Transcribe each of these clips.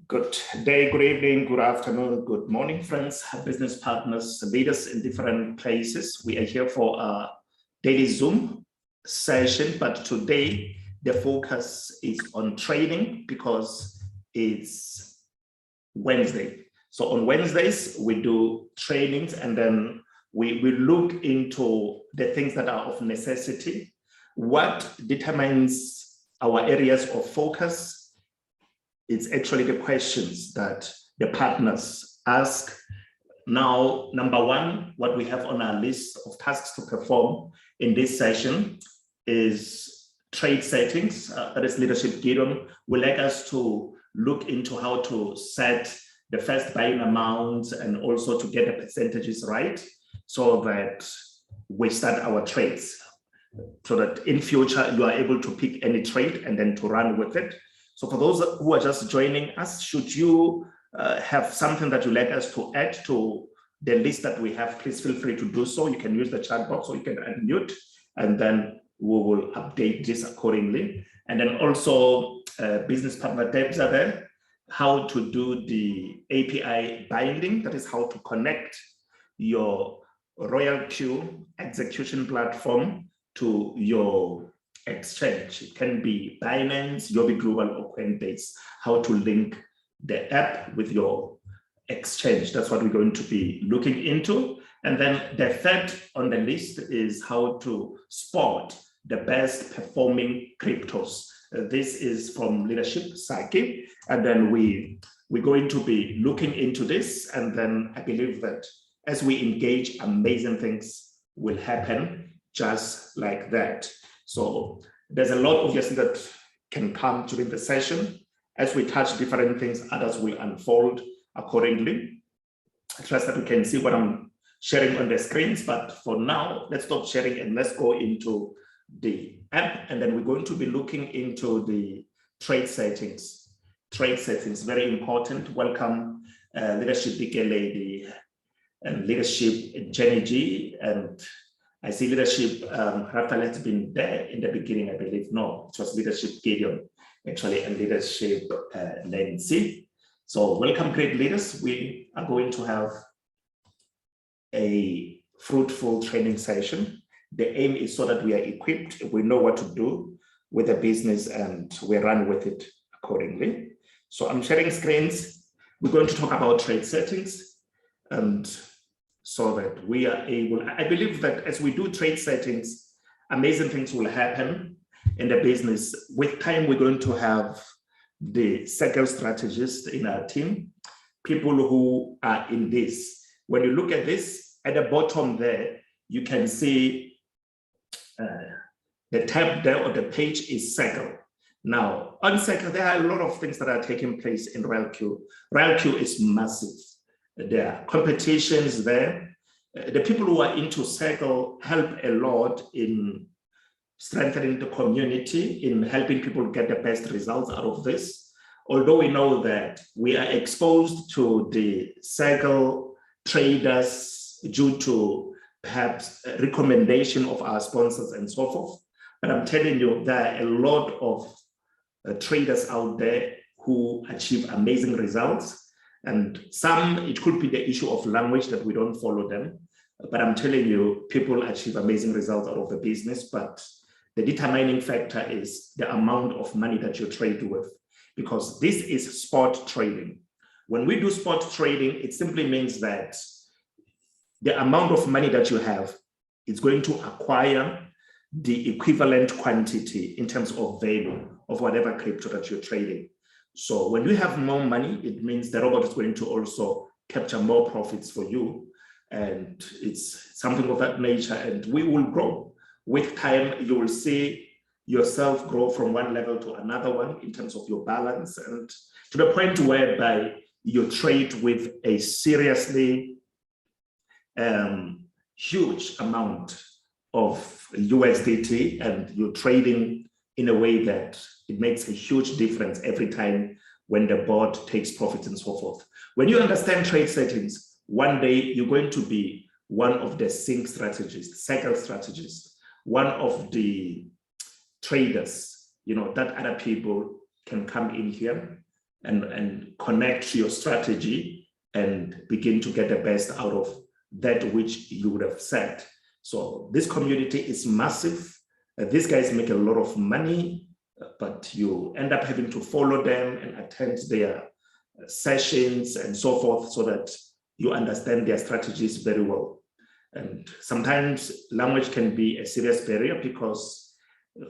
Good day, good evening, good afternoon, good morning, friends, business partners, leaders in different places. We are here for a daily Zoom session, but today the focus is on trading because it's Wednesday. So on Wednesdays, we do trainings and then we look into the things that are of necessity, what determines our areas of focus. It's actually the questions that the partners ask. Now, number one, what we have on our list of tasks to perform in this session is trade settings. That is leadership. Gideon would like us to look into how to set the first buying amount and also to get the percentages right so that we start our trades, so that in future you are able to pick any trade and then to run with it. So for those who are just joining us, should you have something that you'd like us to add to the list that we have, please feel free to do so. You can use the chat box or you can unmute, and then we will update this accordingly. And then also business partner Debs are there, how to do the API binding, that is how to connect your RoyalQ execution platform to your exchange. It can be Binance, Yobi Global, or Coinbase, how to link the app with your exchange. That's what we're going to be looking into. And then the third on the list is how to spot the best performing cryptos. This is from Leadership Saki. And then we're going to be looking into this. And then I believe that as we engage, amazing things will happen just like that. So there's a lot obviously that can come during the session. As we touch different things, others will unfold accordingly. I trust that we can see what I'm sharing on the screens, but for now, let's stop sharing and let's go into the app. And then we're going to be looking into the trade settings. Trade settings, very important. Welcome, Leadership Dike Lady and Leadership Jenny G, and I see Leadership, Rafael has been there in the beginning, I believe. No, it was Leadership Gideon, actually, and Leadership Nancy. So welcome, great leaders. We are going to have a fruitful training session. The aim is so that we are equipped, we know what to do with the business, and we run with it accordingly. So I'm sharing screens. We're going to talk about trade settings, and so that we are able, I believe that as we do trade settings, amazing things will happen in the business. With time, we're going to have the circle strategists in our team, people who are in this. When you look at this, at the bottom there, you can see the tab there or the page is circle. Now, on circle, there are a lot of things that are taking place in RoyalQ. RoyalQ is massive. There are competitions there. The people who are into Circle help a lot in strengthening the community, in helping people get the best results out of this. Although we know that we are exposed to the Circle traders due to perhaps a recommendation of our sponsors and so forth. But I'm telling you, there are a lot of traders out there who achieve amazing results. And some, it could be the issue of language that we don't follow them. But I'm telling you, people achieve amazing results out of the business. But the determining factor is the amount of money that you trade with, because this is spot trading. When we do spot trading, it simply means that the amount of money that you have is going to acquire the equivalent quantity in terms of value of whatever crypto that you're trading. So when you have more money, it means the robot is going to also capture more profits for you. And it's something of that nature, and we will grow. With time, you will see yourself grow from one level to another one in terms of your balance, and to the point whereby you trade with a seriously huge amount of USDT, and you're trading in a way that it makes a huge difference every time when the board takes profits and so forth. When you understand trade settings, one day you're going to be one of the sync strategists, cycle strategists, one of the traders, you know, that other people can come in here and connect to your strategy and begin to get the best out of that which you would have set. So this community is massive. These guys make a lot of money, but you end up having to follow them and attend their sessions and so forth so that you understand their strategies very well. And sometimes language can be a serious barrier because,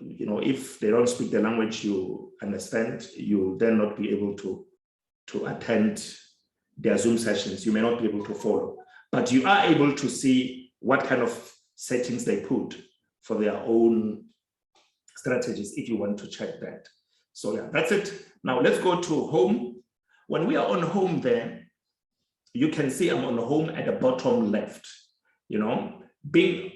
you know, if they don't speak the language you understand, you then not be able to attend their Zoom sessions. You may not be able to follow, but you are able to see what kind of settings they put for their own strategies if you want to check that. So yeah, that's it. Now let's go to home. When we are on home there, you can see I'm on home at the bottom left. You know, being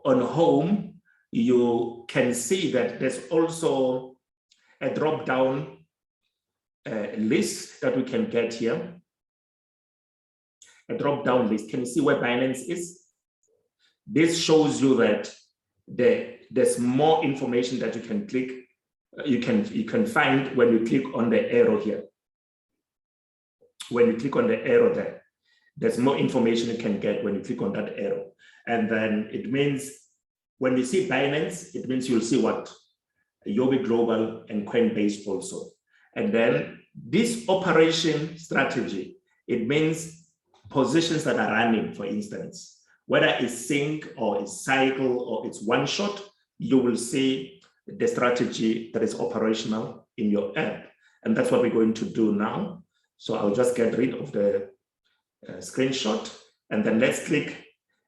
on home, you can see that there's also a drop-down list that we can get here. A drop-down list. Can you see where Binance is? This shows you that there's more information that you can click. You can find when you click on the arrow here. When you click on the arrow there, there's more information you can get when you click on that arrow. And then it means when you see Binance, it means you'll see what? Yobi Global and Coinbase also. And then this operation strategy, it means positions that are running, for instance, whether it's sync or it's cycle or it's one shot, you will see the strategy that is operational in your app. And that's what we're going to do now. So I'll just get rid of the screenshot and then let's click.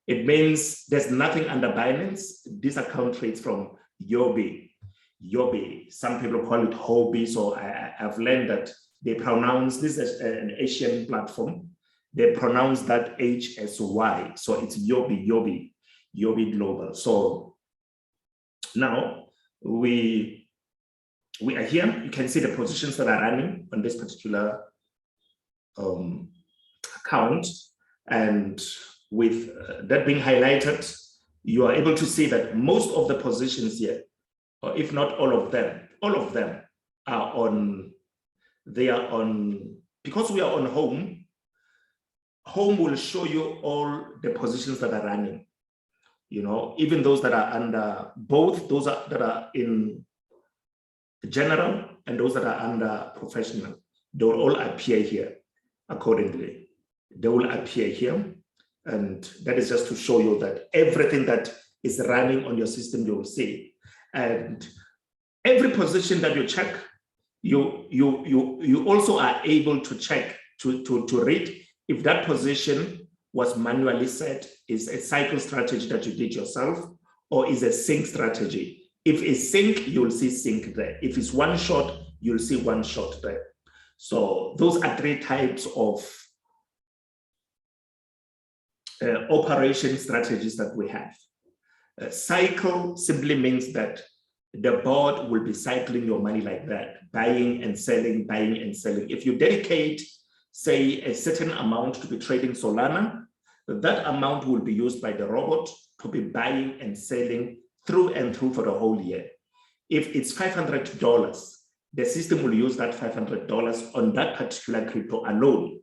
It means there's nothing under Binance. This account trades from Yobi. Some people call it Hobby. So I've learned that they pronounce this as an Asian platform. They pronounce that H as Y. So it's Yobi Global. So now we are here. You can see the positions that are running on this particular account. And with that being highlighted, you are able to see that most of the positions here, or if not all of them are on, they are on, because we are on home, home will show you all the positions that are running, you know, even those that are under both, those that are in general and those that are under professional, they will all appear here accordingly. They will appear here. And that is just to show you that everything that is running on your system, you will see. And every position that you check, you also are able to check, to read if that position was manually set, is a cycle strategy that you did yourself, or is a sync strategy. If it's sync, you'll see sync there. If it's one shot, you'll see one shot there. So those are three types of operation strategies that we have. Cycle simply means that the board will be cycling your money like that, buying and selling, buying and selling. If you dedicate, say, a certain amount to be trading Solana, that amount will be used by the robot to be buying and selling through and through for the whole year. If it's $500, the system will use that $500 on that particular crypto alone.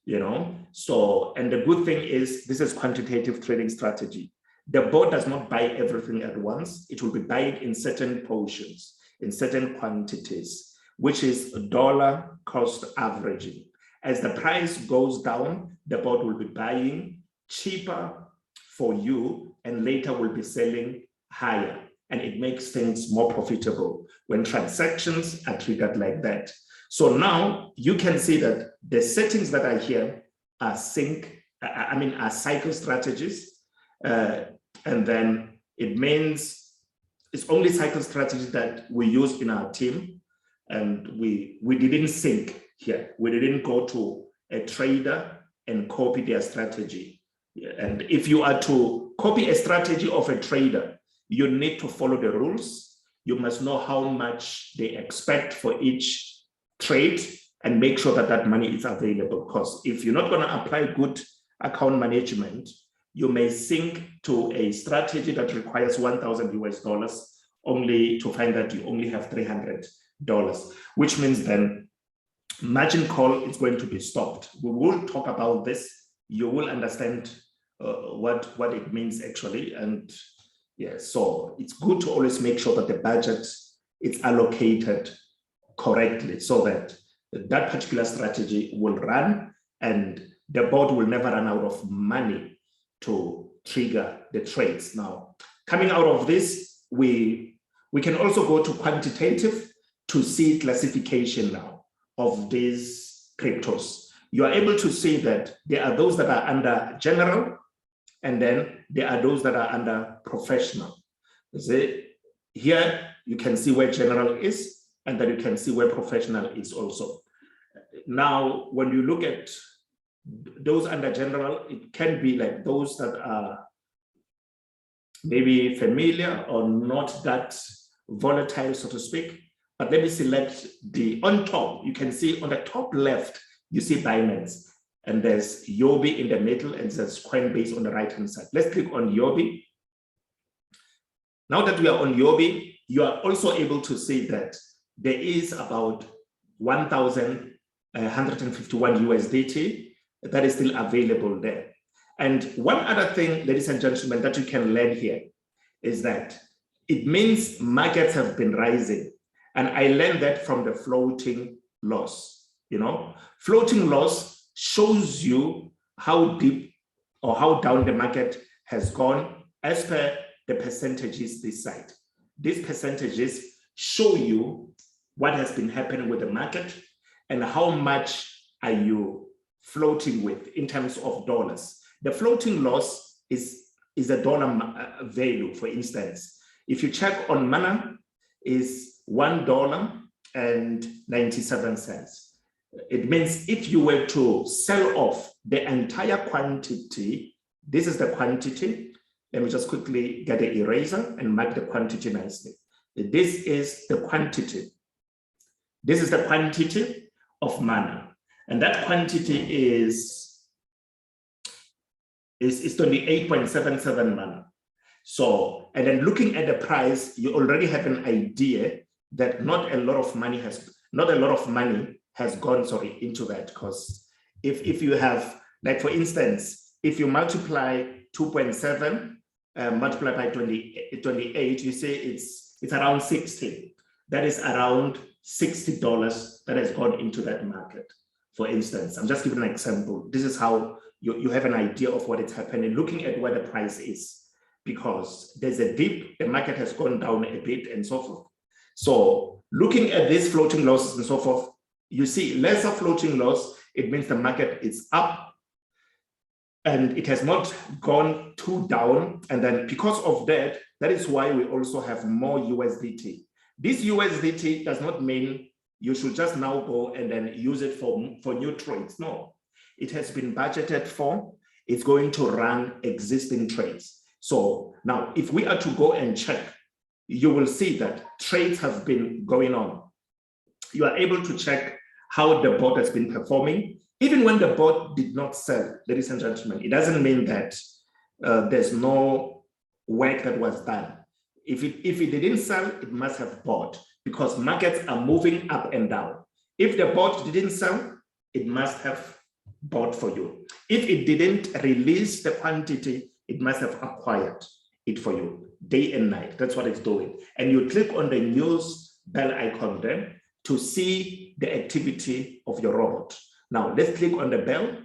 You know, so, and the good thing is this is quantitative trading strategy. The board does not buy everything at once. It will be buying in certain portions, in certain quantities, which is dollar cost averaging. As the price goes down, the board will be buying cheaper for you and later will be selling higher. And it makes things more profitable when transactions are triggered like that. So now you can see that the settings that are here are are cycle strategies. And then it means it's only cycle strategies that we use in our team. And we didn't sync here. We didn't go to a trader and copy their strategy. And if you are to copy a strategy of a trader, you need to follow the rules. You must know how much they expect for each trade and make sure that that money is available. Because if you're not going to apply good account management, you may sync to a strategy that requires $1,000 US only to find that you only have $300, which means then margin call is going to be stopped. We will talk about this. You will understand what it means actually. And yeah, so it's good to always make sure that the budget is allocated correctly so that that particular strategy will run and the board will never run out of money to trigger the trades. Now, coming out of this, we can also go to quantitative to see classification now of these cryptos. You are able to see that there are those that are under general, and then there are those that are under professional. You see, here you can see where general is, and then you can see where professional is also. Now, when you look at those under general, it can be like those that are maybe familiar or not that volatile, so to speak. But let me select the on top. You can see on the top left, you see Binance, and there's Yobi in the middle, and there's Coinbase on the right-hand side. Let's click on Yobi. Now that we are on Yobi, you are also able to see that there is about 1,151 USDT that is still available there. And one other thing, ladies and gentlemen, that you can learn here is that it means markets have been rising. And I learned that from the floating loss. You know, floating loss shows you how deep or how down the market has gone as per the percentages this side. These percentages show you what has been happening with the market and how much are you floating with in terms of dollars. The floating loss is a dollar value, for instance. If you check on Mana, is $1.97. It means if you were to sell off the entire quantity, this is the quantity. Let me just quickly get an eraser and mark the quantity nicely. This is the quantity. This is the quantity of Mana. And that quantity is 28.77 Mana. So, and then looking at the price, you already have an idea that not a lot of money has gone, into that. Because if you have, like for instance, if you multiply 2.7 multiplied by 28, you say it's around 60. That is around $60 that has gone into that market. For instance, I'm just giving an example. This is how you have an idea of what is happening, looking at where the price is, because there's a dip, the market has gone down a bit and so forth. So looking at these floating losses and so forth, you see lesser floating loss, it means the market is up and it has not gone too down. And then because of that, that is why we also have more USDT. This USDT does not mean you should just now go and then use it for new trades. No, it has been budgeted for. It's going to run existing trades. So now if we are to go and check, you will see that trades have been going on. You are able to check how the bot has been performing. Even when the bot did not sell, ladies and gentlemen, it doesn't mean that there's no work that was done. If it didn't sell, it must have bought, because markets are moving up and down. If the bot didn't sell, it must have bought for you. If it didn't release the quantity, it must have acquired it for you day and night. That's what it's doing. And you click on the news bell icon there to see the activity of your robot. Now let's click on the bell.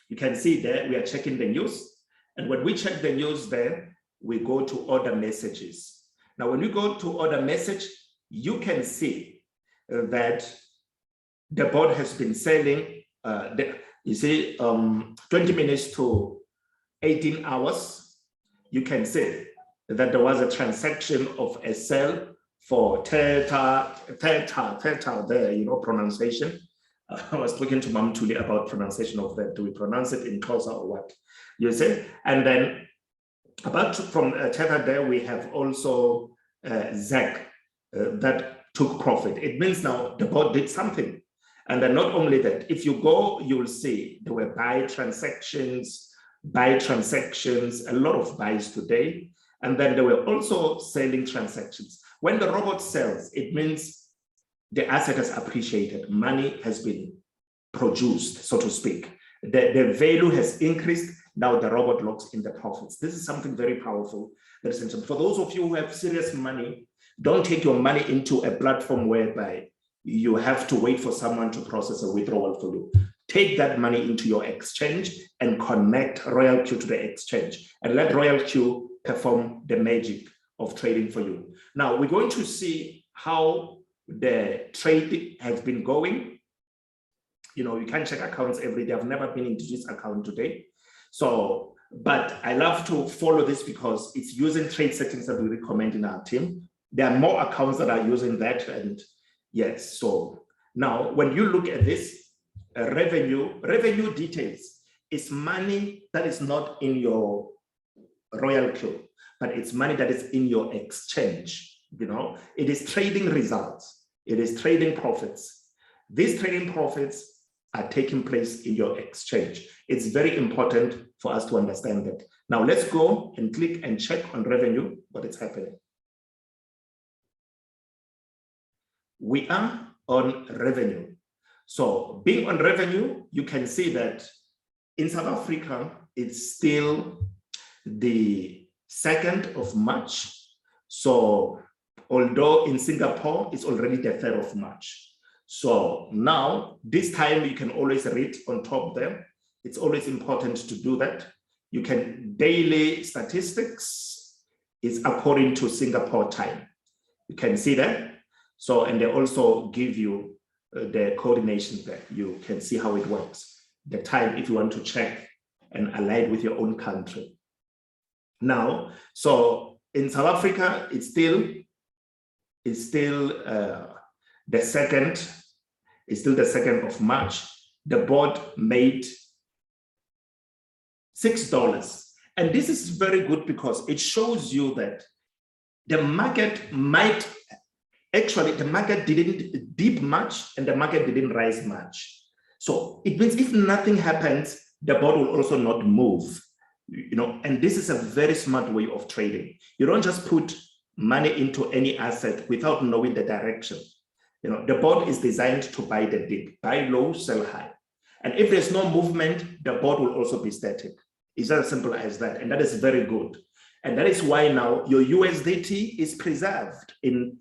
You can see there we are checking the news. And when we check the news there, we go to order messages. Now when we go to order message, you can see that the bot has been selling, you see 20 minutes to 18 hours, you can see that there was a transaction of a sell for Theta there, you know, pronunciation. I was talking to Mam Tuli about pronunciation of that. Do we pronounce it in Xhosa or what? You see? And then apart from Theta there, we have also ZAC that took profit. It means now the bot did something. And then not only that, if you go, you'll see there were buy transactions, a lot of buys today. And then there were also selling transactions. When the robot sells, it means the asset has appreciated, money has been produced, so to speak. The value has increased. Now the robot locks in the profits. This is something very powerful. For those of you who have serious money, don't take your money into a platform whereby you have to wait for someone to process a withdrawal for you. Take that money into your exchange and connect RoyalQ to the exchange and let RoyalQ perform the magic of trading for you. Now we're going to see how the trade has been going. You know, you can check accounts every day. I've never been into this account today. So, but I love to follow this because it's using trade settings that we recommend in our team. There are more accounts that are using that. And yes, so now when you look at this, revenue details is money that is not in your RoyalQ, but it's money that is in your exchange. You know, it is trading results. It is trading profits. These trading profits are taking place in your exchange. It's very important for us to understand that. Now let's go and click and check on revenue, what is happening. We are on revenue. So being on revenue, you can see that in South Africa, it's still the 2nd of March. So although in Singapore, it's already the 3rd of March. So now, this time you can always read on top there. It's always important to do that. You can, daily statistics is according to Singapore time. You can see that. So, and they also give you the coordination there. You can see how it works. The time if you want to check and align with your own country. Now, so in South Africa, it's still the 2nd. It's still the 2nd of March. The board made $6. And this is very good because it shows you that the market might, actually the market didn't dip much and the market didn't rise much. So it means if nothing happens, the board will also not move, you know, and this is a very smart way of trading. You don't just put money into any asset without knowing the direction. You know, the board is designed to buy the dip, buy low, sell high. And if there's no movement, the board will also be static. It's as simple as that. And that is very good. And that is why now your USDT is preserved in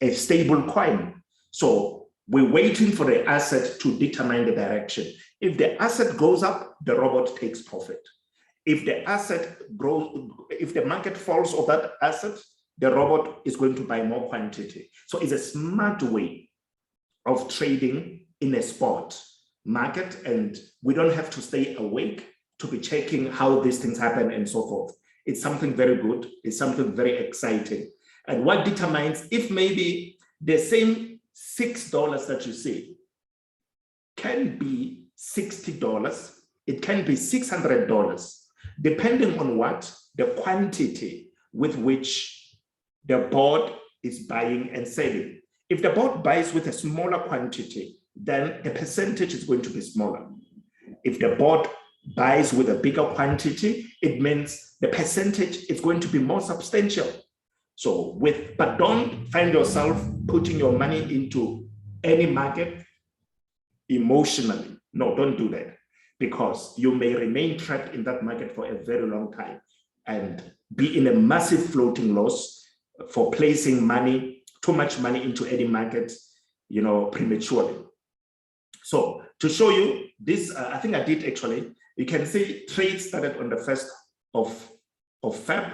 a stable coin. So we're waiting for the asset to determine the direction. If the asset goes up, the robot takes profit. If the asset grows, if the market falls of that asset, the robot is going to buy more quantity. So it's a smart way of trading in a spot market, and we don't have to stay awake to be checking how these things happen and so forth. It's something very good. It's something very exciting. And what determines if maybe the same $6 that you see can be $60, it can be $600, depending on what the quantity with which the board is buying and selling. If the board buys with a smaller quantity, then the percentage is going to be smaller. If the board buys with a bigger quantity, it means the percentage is going to be more substantial. So but don't find yourself putting your money into any market emotionally. No, don't do that, because you may remain trapped in that market for a very long time and be in a massive floating loss for placing money, too much money into any market, you know, prematurely. So to show you this, I think I did actually, you can see trade started on the 1st of Feb,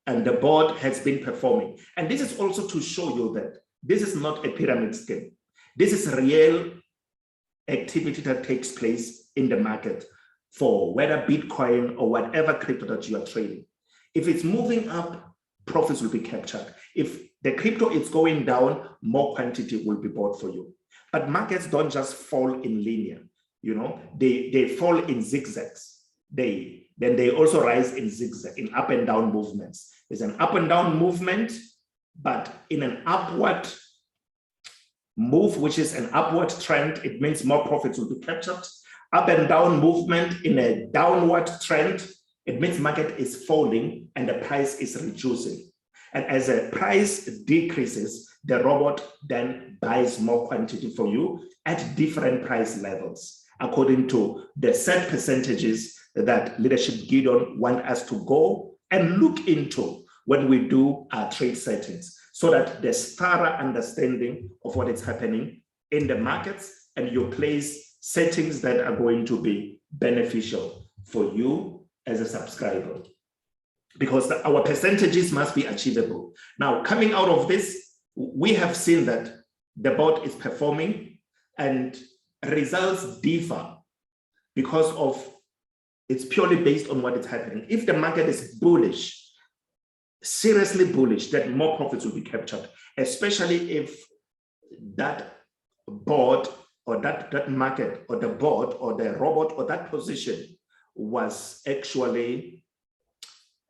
and the board has been performing. And this is also to show you that this is not a pyramid scheme. This is real activity that takes place in the market for whether Bitcoin or whatever crypto that you are trading. If it's moving up, profits will be captured. If the crypto is going down, more quantity will be bought for you. But markets don't just fall in linear, you know, they fall in zigzags. Then they also rise in zigzag, in up and down movements. There's an up and down movement, but in an upward move, which is an upward trend, it means more profits will be captured. Up and down movement in a downward trend, it means market is falling and the price is reducing. And as the price decreases, the robot then buys more quantity for you at different price levels, according to the set percentages that Leadership Gideon want us to go and look into when we do our trade settings, so that there's thorough understanding of what is happening in the markets, and you place settings that are going to be beneficial for you as a subscriber, because our percentages must be achievable. Now, coming out of this, we have seen that the bot is performing and results differ because of it's purely based on what is happening. If the market is bullish, seriously bullish, then more profits will be captured, especially if that board or that market or the board or the robot or that position was actually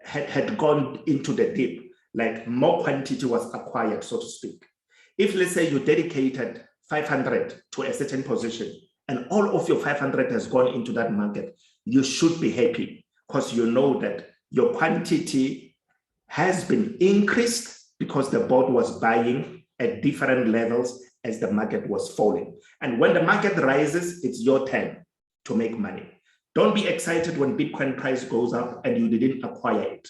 had gone into the dip, like more quantity was acquired, so to speak. If, let's say, you dedicated 500 to a certain position and all of your 500 has gone into that market, you should be happy, because you know that your quantity has been increased because the board was buying at different levels as the market was falling. And when the market rises, it's your turn to make money. Don't be excited when Bitcoin price goes up and you didn't acquire it.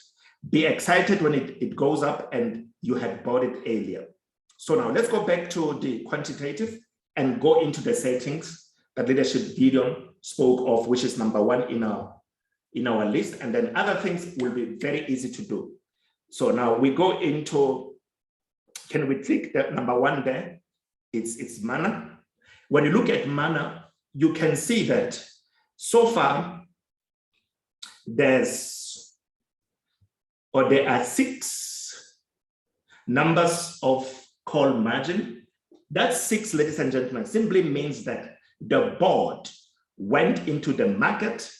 Be excited when it goes up and you had bought it earlier. So now let's go back to the quantitative and go into the settings that Leadership Gideon spoke of, which is number one in our list. And then other things will be very easy to do. So now we go into, can we click that number one there? It's mana. When you look at mana, you can see that so far there are 6 numbers of call margin. That 6, ladies and gentlemen, simply means that the board went into the market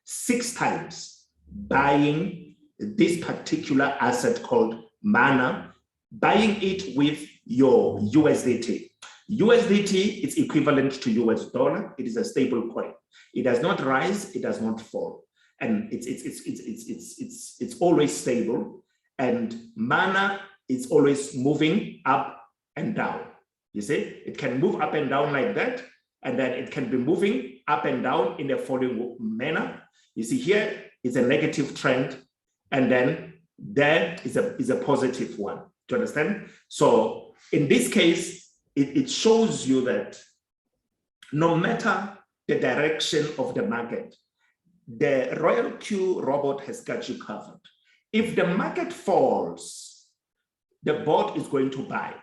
6 times buying this particular asset called mana, buying it with your USDT. USDT is equivalent to US dollar. It is a stable coin. It does not rise, it does not fall. And it's always stable. And mana is always moving up and down. You see, it can move up and down like that, and then it can be moving up and down in the following manner. You see here is a negative trend, and then there is a positive one. Do you understand? So in this case, it shows you that no matter the direction of the market, the RoyalQ robot has got you covered. If the market falls, the bot is going to buy.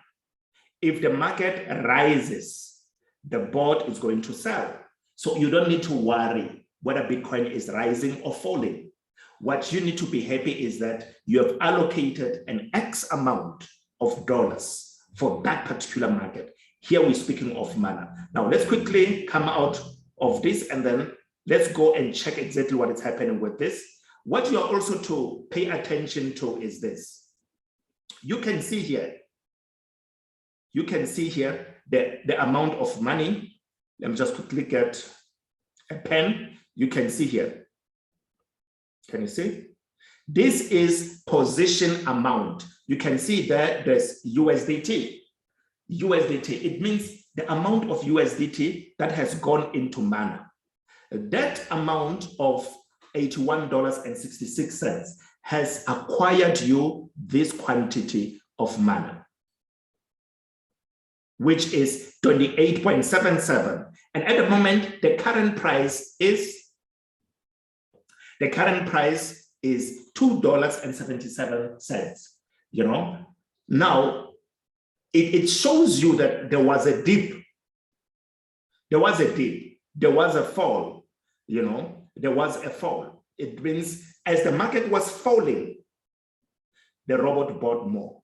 If the market rises, the bot is going to sell. So you don't need to worry whether Bitcoin is rising or falling. What you need to be happy is that you have allocated an X amount of dollars for that particular market. Here we're speaking of mana. Now let's quickly come out of this and then let's go and check exactly what is happening with this. What you are also to pay attention to is this. You can see here the amount of money. Let me just quickly get a pen. You can see here. Can you see? This is position amount. You can see that there's USDT. USDT, it means the amount of USDT that has gone into mana. That amount of $81.66 has acquired you this quantity of mana, which is 28.77. And at the moment, the current price is $2.77. You know, now it shows you that there was a dip. There was a dip. There was a fall. You know, there was a fall. It means as the market was falling, the robot bought more,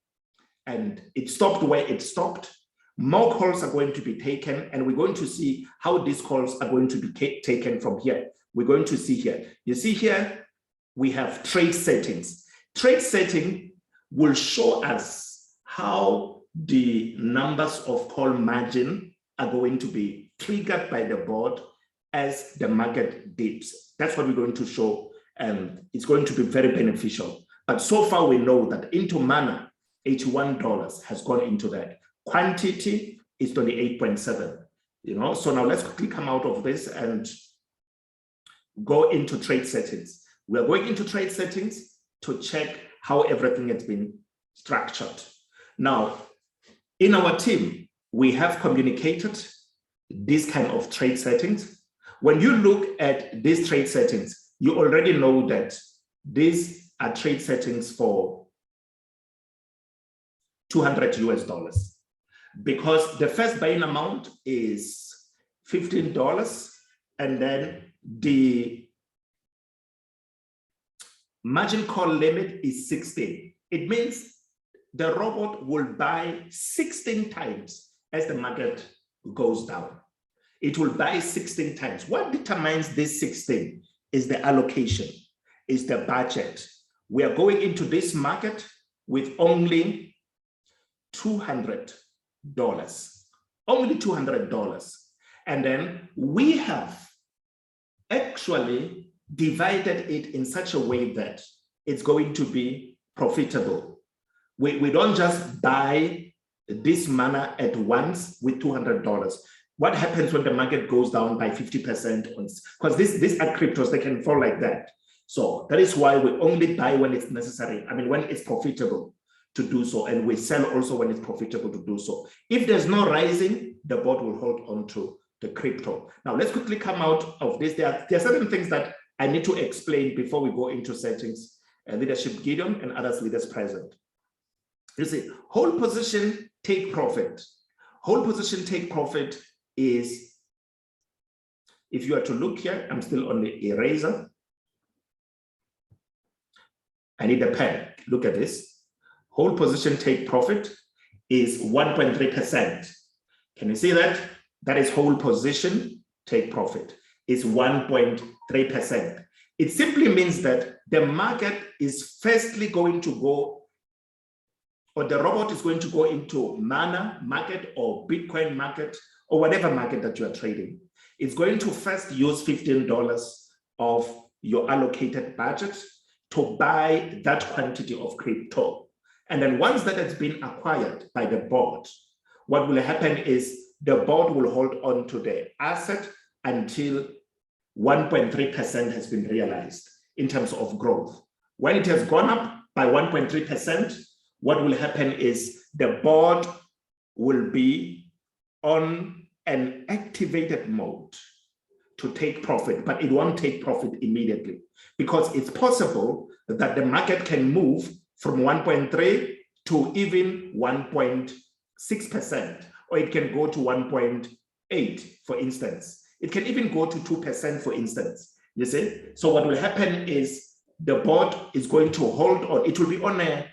and it stopped where it stopped. More calls are going to be taken, and we're going to see how these calls are going to be taken from here. We're going to see here. You see here, we have trade settings. Trade setting will show us how the numbers of call margin are going to be triggered by the board as the market dips. That's what we're going to show, and it's going to be very beneficial. But so far we know that into mana, $81 has gone into that. Quantity is 28.7, you know. So now let's quickly come out of this and go into trade settings. We're going into trade settings to check how everything has been structured. Now, in our team, we have communicated this kind of trade settings. When you look at these trade settings, you already know that these are trade settings for $200 US, because the first buying amount is $15, and then the margin call limit is 16. It means the robot will buy 16 times as the market goes down. It will buy 16 times. What determines this 16 is the allocation, is the budget. We are going into this market with only $200, only $200. And then we have actually divided it in such a way that it's going to be profitable. We don't just buy this mana at once with $200. What happens when the market goes down by 50%? Because these are cryptos, they can fall like that. So that is why we only buy when it's necessary. I mean, when it's profitable to do so, and we sell also when it's profitable to do so. If there's no rising, the board will hold on to the crypto. Now let's quickly come out of this. There are certain things that I need to explain before we go into settings, leadership Gideon and others leaders present. You see, hold position, take profit. Hold position, take profit is, if you are to look here, I'm still on the eraser. I need a pen. Look at this. Hold position, take profit is 1.3%. Can you see that? That is hold position, take profit. Is 1.3%. It simply means that the market is firstly going to go, or the robot is going to go into Mana market or Bitcoin market or whatever market that you are trading. It's going to first use $15 of your allocated budget to buy that quantity of crypto. And then once that has been acquired by the board, what will happen is the board will hold on to the asset until 1.3% has been realized in terms of growth. When it has gone up by 1.3%, what will happen is the board will be on an activated mode to take profit, but it won't take profit immediately, because it's possible that the market can move from 1.3 to even 1.6%, or it can go to 1.8, for instance. It can even go to 2%, for instance, you see? So what will happen is the board is going to hold on. It will be on a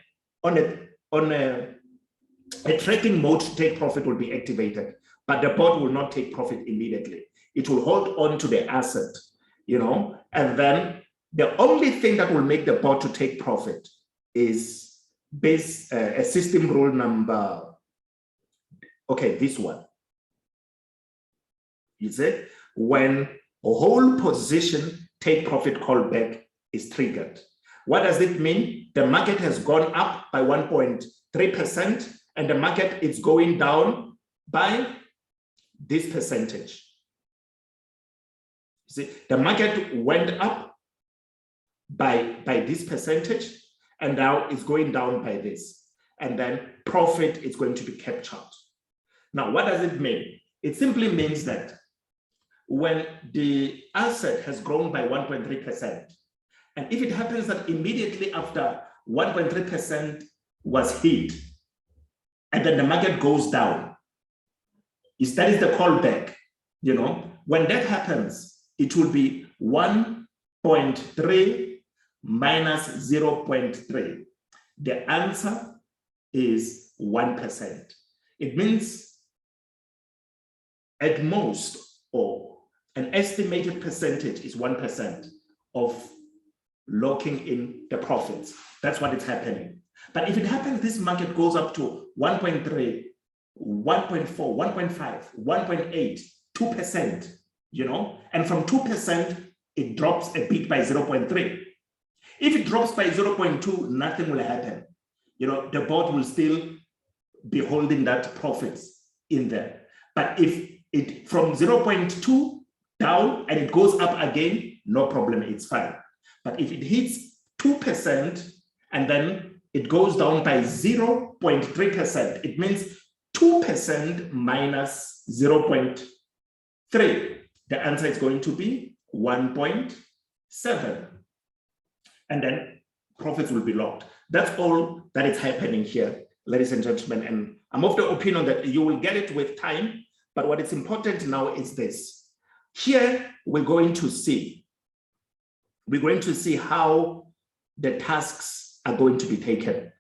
tracking mode to take profit will be activated, but the board will not take profit immediately. It will hold on to the asset, you know, and then the only thing that will make the board to take profit is a system rule number, okay, this one. You see, when a whole position take profit callback is triggered. What does it mean? The market has gone up by 1.3% and the market is going down by this percentage. You see, the market went up by this percentage and now it's going down by this. And then profit is going to be captured. Now, what does it mean? It simply means that when the asset has grown by 1.3%, and if it happens that immediately after 1.3% was hit, and then the market goes down, that is the callback, you know, when that happens, it will be 1.3 minus 0.3. The answer is 1%. It means at most, or an estimated percentage is 1% of locking in the profits. That's what is happening. But if it happens, this market goes up to 1.3, 1.4, 1.5, 1.8, 2%, you know, and from 2%, it drops a bit by 0.3. If it drops by 0.2, nothing will happen. the board will still be holding that profits in there. But if it from 0.2 down and it goes up again, no problem, it's fine. But if it hits 2% and then it goes down by 0.3%, it means 2% minus 0.3. The answer is going to be 1.7. And then profits will be locked. That's all that is happening here, ladies and gentlemen. And I'm of the opinion that you will get it with time. But what is important now is this. Here, we're going to see how the tasks are going to be taken,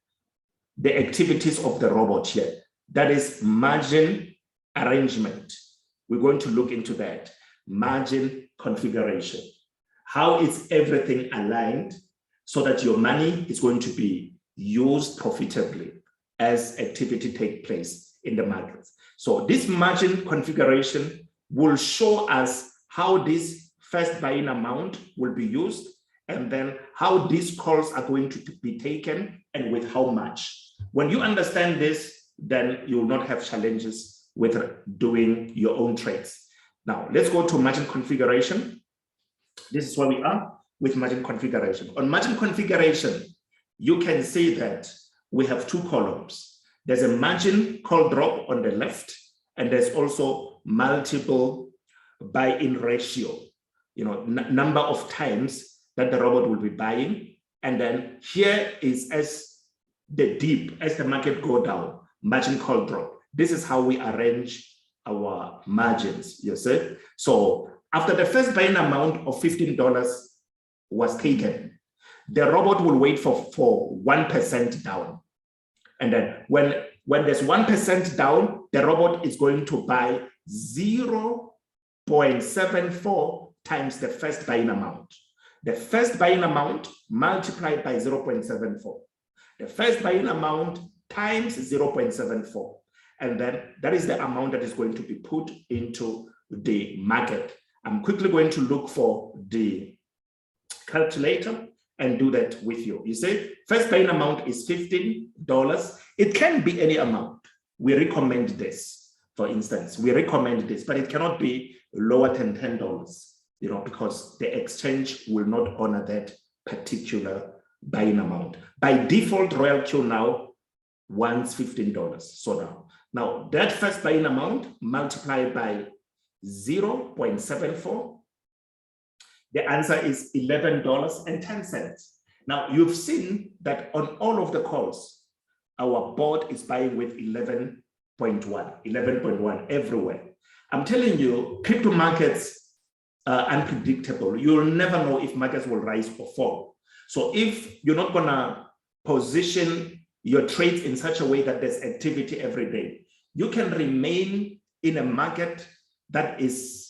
the activities of the robot here. That is margin arrangement. We're going to look into that. Margin configuration. How is everything aligned so that your money is going to be used profitably as activity takes place in the markets. So this margin configuration will show us how this first buy-in amount will be used, and then how these calls are going to be taken and with how much. When you understand this, then you will not have challenges with doing your own trades. Now, let's go to margin configuration. This is where we are with margin configuration. On margin configuration, you can see that we have two columns. There's a margin call drop on the left, and there's also multiple buy-in ratio, number of times that the robot will be buying. And then here is as the market go down, margin call drop. This is how we arrange our margins, you see. So after the first buying amount of $15 was taken, the robot will wait for 1% down. And then when there's 1% down, the robot is going to buy 0.74 times the first buying amount. The first buying amount multiplied by 0.74. The first buying amount times 0.74. And then that is the amount that is going to be put into the market. I'm quickly going to look for the calculator and do that with you. You see, first buying amount is $15. It can be any amount. We recommend this, for instance. We recommend this, but it cannot be lower than $10, because the exchange will not honor that particular buying amount. By default, RoyalQ now wants $15. So now that first buying amount multiplied by 0.74, the answer is $11.10. Now you've seen that on all of the calls, our board is buying with 11.1 everywhere. I'm telling you, crypto markets are unpredictable. You'll never know if markets will rise or fall. So if you're not gonna position your trades in such a way that there's activity every day, you can remain in a market that is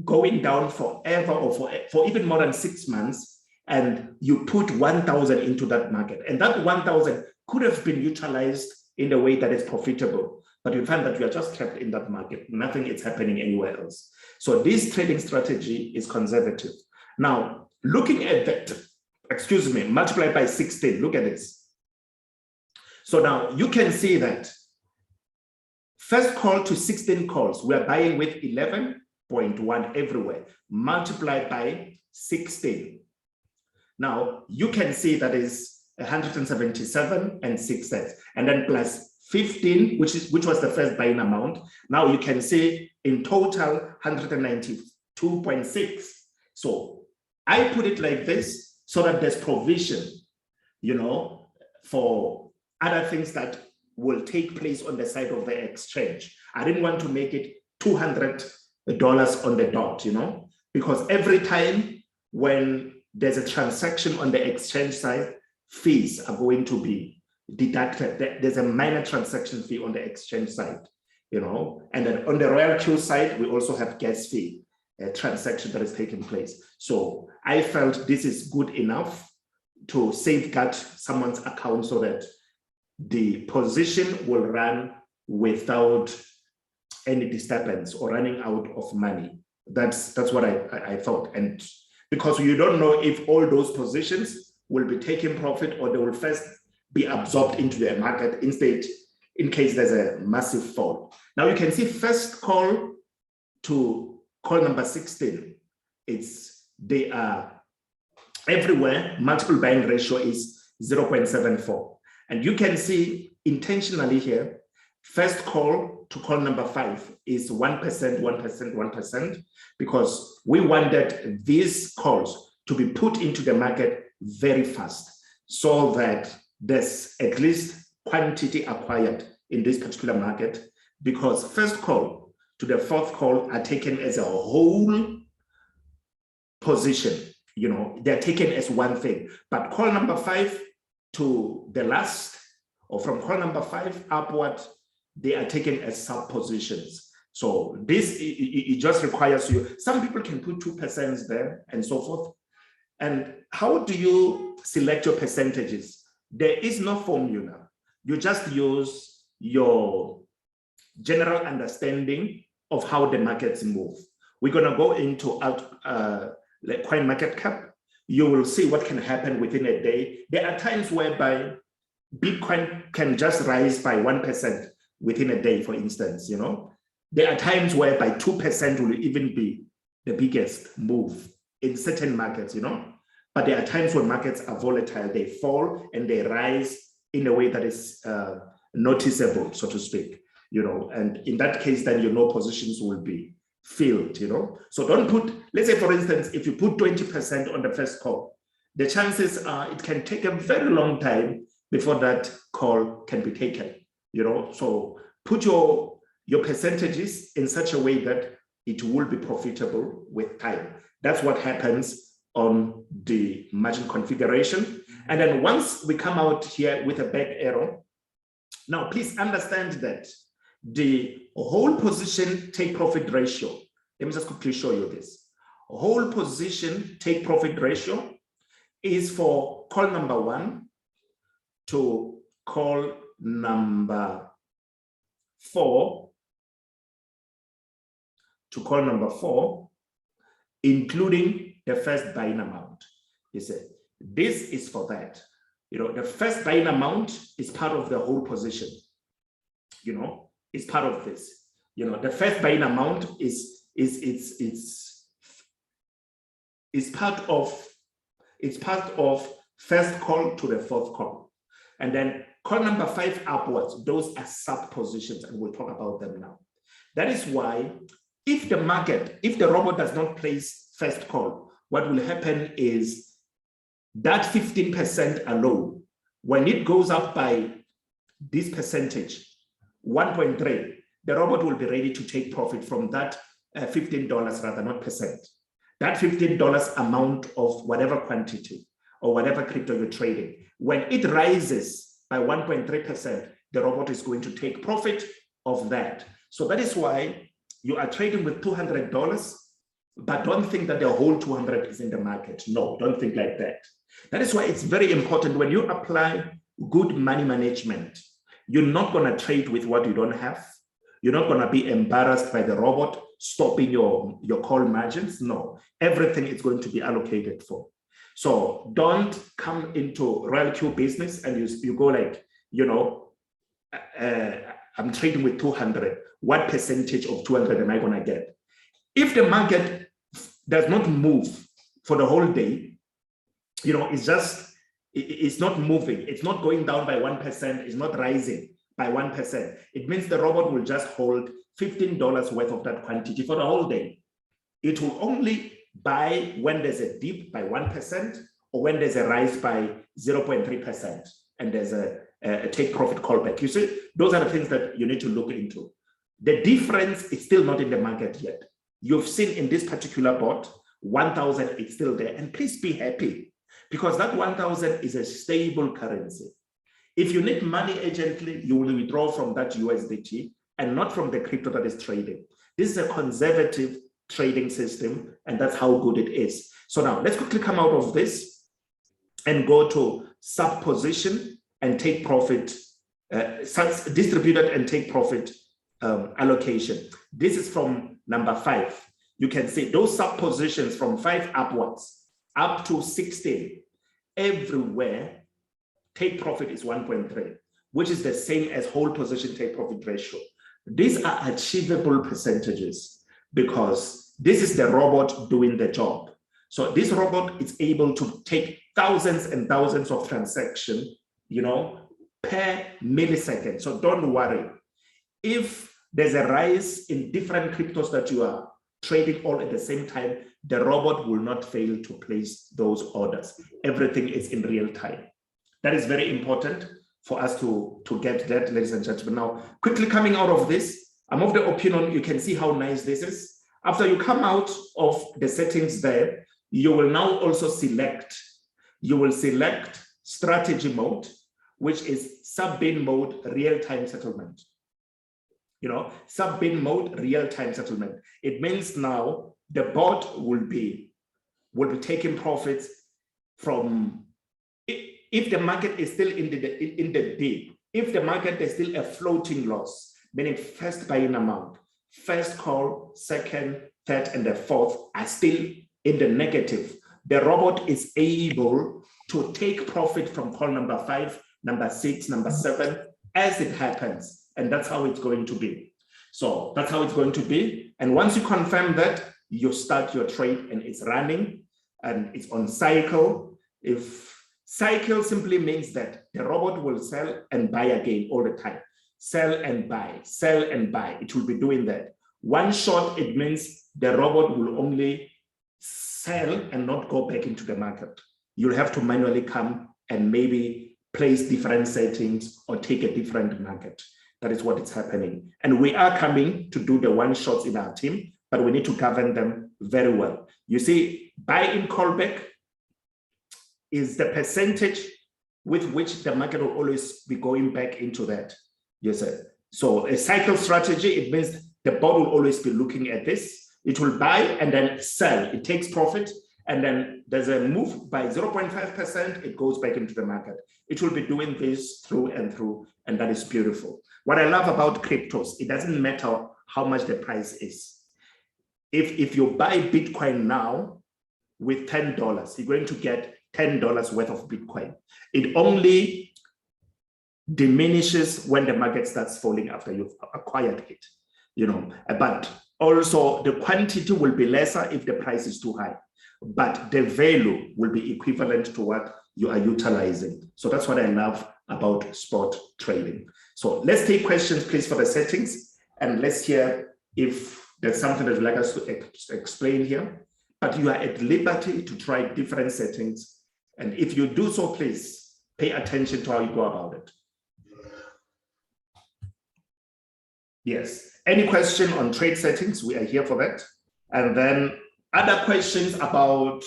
going down forever or for even more than 6 months, and you put 1,000 into that market. And that 1,000 could have been utilized in a way that is profitable, but you find that you are just trapped in that market. Nothing is happening anywhere else. So this trading strategy is conservative. Now, looking at that, multiplied by 16, look at this. So now you can see that first call to 16 calls, we are buying with 11.1 everywhere, multiplied by 16. Now you can see that is 177 and 6 cents, and then plus 15, which was the first buying amount. Now you can see in total 192.6. So I put it like this so that there's provision, for other things that will take place on the side of the exchange. I didn't want to make it $200 on the dot, because every time when there's a transaction on the exchange side, fees are going to be deducted. There's a minor transaction fee on the exchange side, and then on the RoyalQ side, we also have gas fee, a transaction that is taking place. So I felt this is good enough to safeguard someone's account so that the position will run without any disturbance or running out of money. That's what I thought. And because you don't know if all those positions will be taking profit or they will first be absorbed into the market instead, in case there's a massive fall. Now you can see first call to call number 16. They are everywhere. Multiple buying ratio is 0.74. And you can see intentionally here, first call to call number 5 is 1%, 1%, 1%, because we wanted these calls to be put into the market very fast so that there's at least quantity acquired in this particular market, because first call to the fourth call are taken as a whole position. You know, they're taken as one thing, but call number 5 to the last, or from call number 5 upward, they are taken as sub positions. So this, it just requires you, some people can put 2% there and so forth. And how do you select your percentages? There is no formula. You just use your general understanding of how the markets move. We're going to go into coin market cap. You will see what can happen within a day. There are times whereby Bitcoin can just rise by 1% within a day, for instance. You know, there are times whereby 2% will even be the biggest move in certain markets, you know. But there are times when markets are volatile, they fall and they rise in a way that is noticeable, so to speak, you know, and in that case, then you know positions will be filled, you know. So don't put, let's say, for instance, if you put 20% on the first call, the chances are it can take a very long time before that call can be taken, you know. So put your percentages in such a way that it will be profitable with time. That's what happens on the margin configuration. And then once we come out here with a back arrow, now please understand that the whole position take profit ratio, let me just quickly show you this. Whole position take profit ratio is for call number 1 to call number 4 to call number 4, including the first buying amount. You see, this is for that. You know, the first buying amount is part of the whole position. You know, it's part of this. You know, the first buying amount is part of first call to the fourth call, and then call number 5 upwards. Those are sub positions, and we'll talk about them now. That is why, if the robot does not place first call, what will happen is that 15% alone, when it goes up by this percentage, 1.3, the robot will be ready to take profit from that $15 rather, not percent. That $15 amount of whatever quantity or whatever crypto you're trading, when it rises by 1.3%, the robot is going to take profit of that. So that is why you are trading with $200, but don't think that the whole 200 is in the market. No, don't think like that. That is why it's very important when you apply good money management, you're not going to trade with what you don't have. You're not going to be embarrassed by the robot stopping your call margins. No, everything is going to be allocated for. So don't come into RoyalQ business and you go like, you know, I'm trading with 200. What percentage of 200 am I going to get? If the market does not move for the whole day, you know, it's not moving. It's not going down by 1%. It's not rising by 1%. It means the robot will just hold $15 worth of that quantity for the whole day. It will only buy when there's a dip by 1% or when there's a rise by 0.3% and there's a take profit callback. You see, those are the things that you need to look into. The difference is still not in the market yet. You've seen in this particular bot, 1,000 is still there. And please be happy, because that 1,000 is a stable currency. If you need money urgently, you will withdraw from that USDT and not from the crypto that is trading. This is a conservative trading system, and that's how good it is. So now let's quickly come out of this and go to sub position and take profit, distributed and take profit allocation. This is from number 5. You can see those sub positions from 5 upwards up to 16. Everywhere take profit is 1.3, which is the same as whole position take profit ratio. These are achievable percentages because this is the robot doing the job. So this robot is able to take thousands and thousands of transactions, per millisecond. So don't worry. If there's a rise in different cryptos that you are trading all at the same time, the robot will not fail to place those orders. Everything is in real time. That is very important for us to get that, ladies and gentlemen. Now, quickly coming out of this, I'm of the opinion, you can see how nice this is. After you come out of the settings there, you will now also select strategy mode, which is sub-bin mode, real-time settlement. Sub-bin mode, real-time settlement. It means now the bot will be taking profits from, if the market is still in the dip, if the market is still a floating loss, meaning first buying amount, first call, second, third, and the fourth are still in the negative, the robot is able to take profit from call number 5, number 6, number 7, as it happens. And that's how it's going to be. So that's how it's going to be. And once you confirm that, you start your trade and it's running and it's on cycle. If cycle simply means that the robot will sell and buy again all the time. Sell and buy, sell and buy. It will be doing that. One shot, it means the robot will only sell and not go back into the market. You'll have to manually come and maybe place different settings or take a different market. That is what is happening. And we are coming to do the one shots in our team, but we need to govern them very well. You see, buy-in callback is the percentage with which the market will always be going back into that. Yes, sir. So a cycle strategy, it means the bot will always be looking at this. It will buy and then sell. It takes profit. And then there's a move by 0.5%, it goes back into the market. It will be doing this through and through, and that is beautiful. What I love about cryptos, it doesn't matter how much the price is. If you buy Bitcoin now with $10, you're going to get $10 worth of Bitcoin. It only diminishes when the market starts falling after you've acquired it, but also the quantity will be lesser if the price is too high. But the value will be equivalent to what you are utilizing. So that's what I love about spot trading. So let's take questions, please, for the settings, and let's hear if there's something that you'd like us to explain here. But you are at liberty to try different settings. And if you do so, please pay attention to how you go about it. Yes. Any question on trade settings? We are here for that. And then other questions about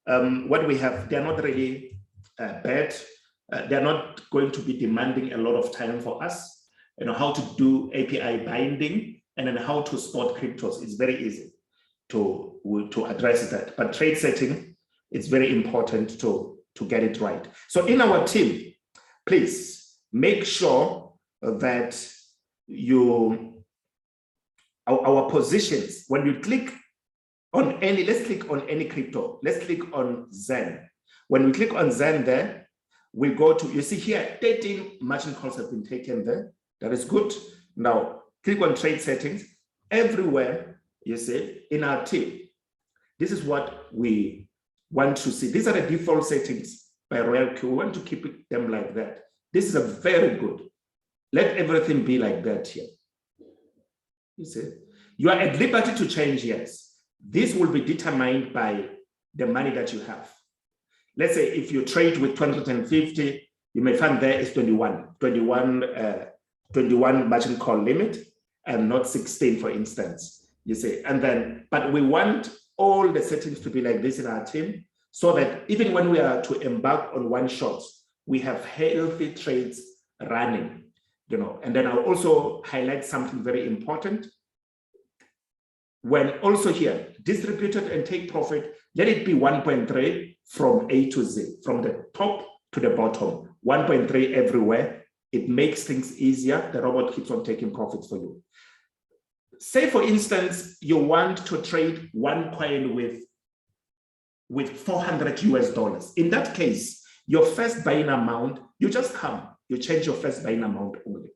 what we have, they're not really bad. They're not going to be demanding a lot of time for us. How to do API binding and then how to spot cryptos. It's very easy to address that. But trade setting, it's very important to get it right. So in our team, please make sure that our positions, when you click on any, let's click on any crypto. Let's click on Zen. When we click on Zen there, we go to, you see here, 13 margin calls have been taken there. That is good. Now, click on trade settings. Everywhere, you see, in our team, this is what we want to see. These are the default settings by RoyalQ. We want to keep them like that. This is a very good. Let everything be like that here. You see, you are at liberty to change, yes. This will be determined by the money that you have. Let's say if you trade with 250, you may find there is 21 margin call limit and not 16, for instance. You see, and then, but we want all the settings to be like this in our team so that even when we are to embark on one shots, we have healthy trades running, and then I'll also highlight something very important. When also here, distributed and take profit, let it be 1.3 from A to Z, from the top to the bottom, 1.3 everywhere. It makes things easier. The robot keeps on taking profits for you. Say, for instance, you want to trade one coin with $400 US. In that case, your first buying amount, you just come, you change your first buying amount only.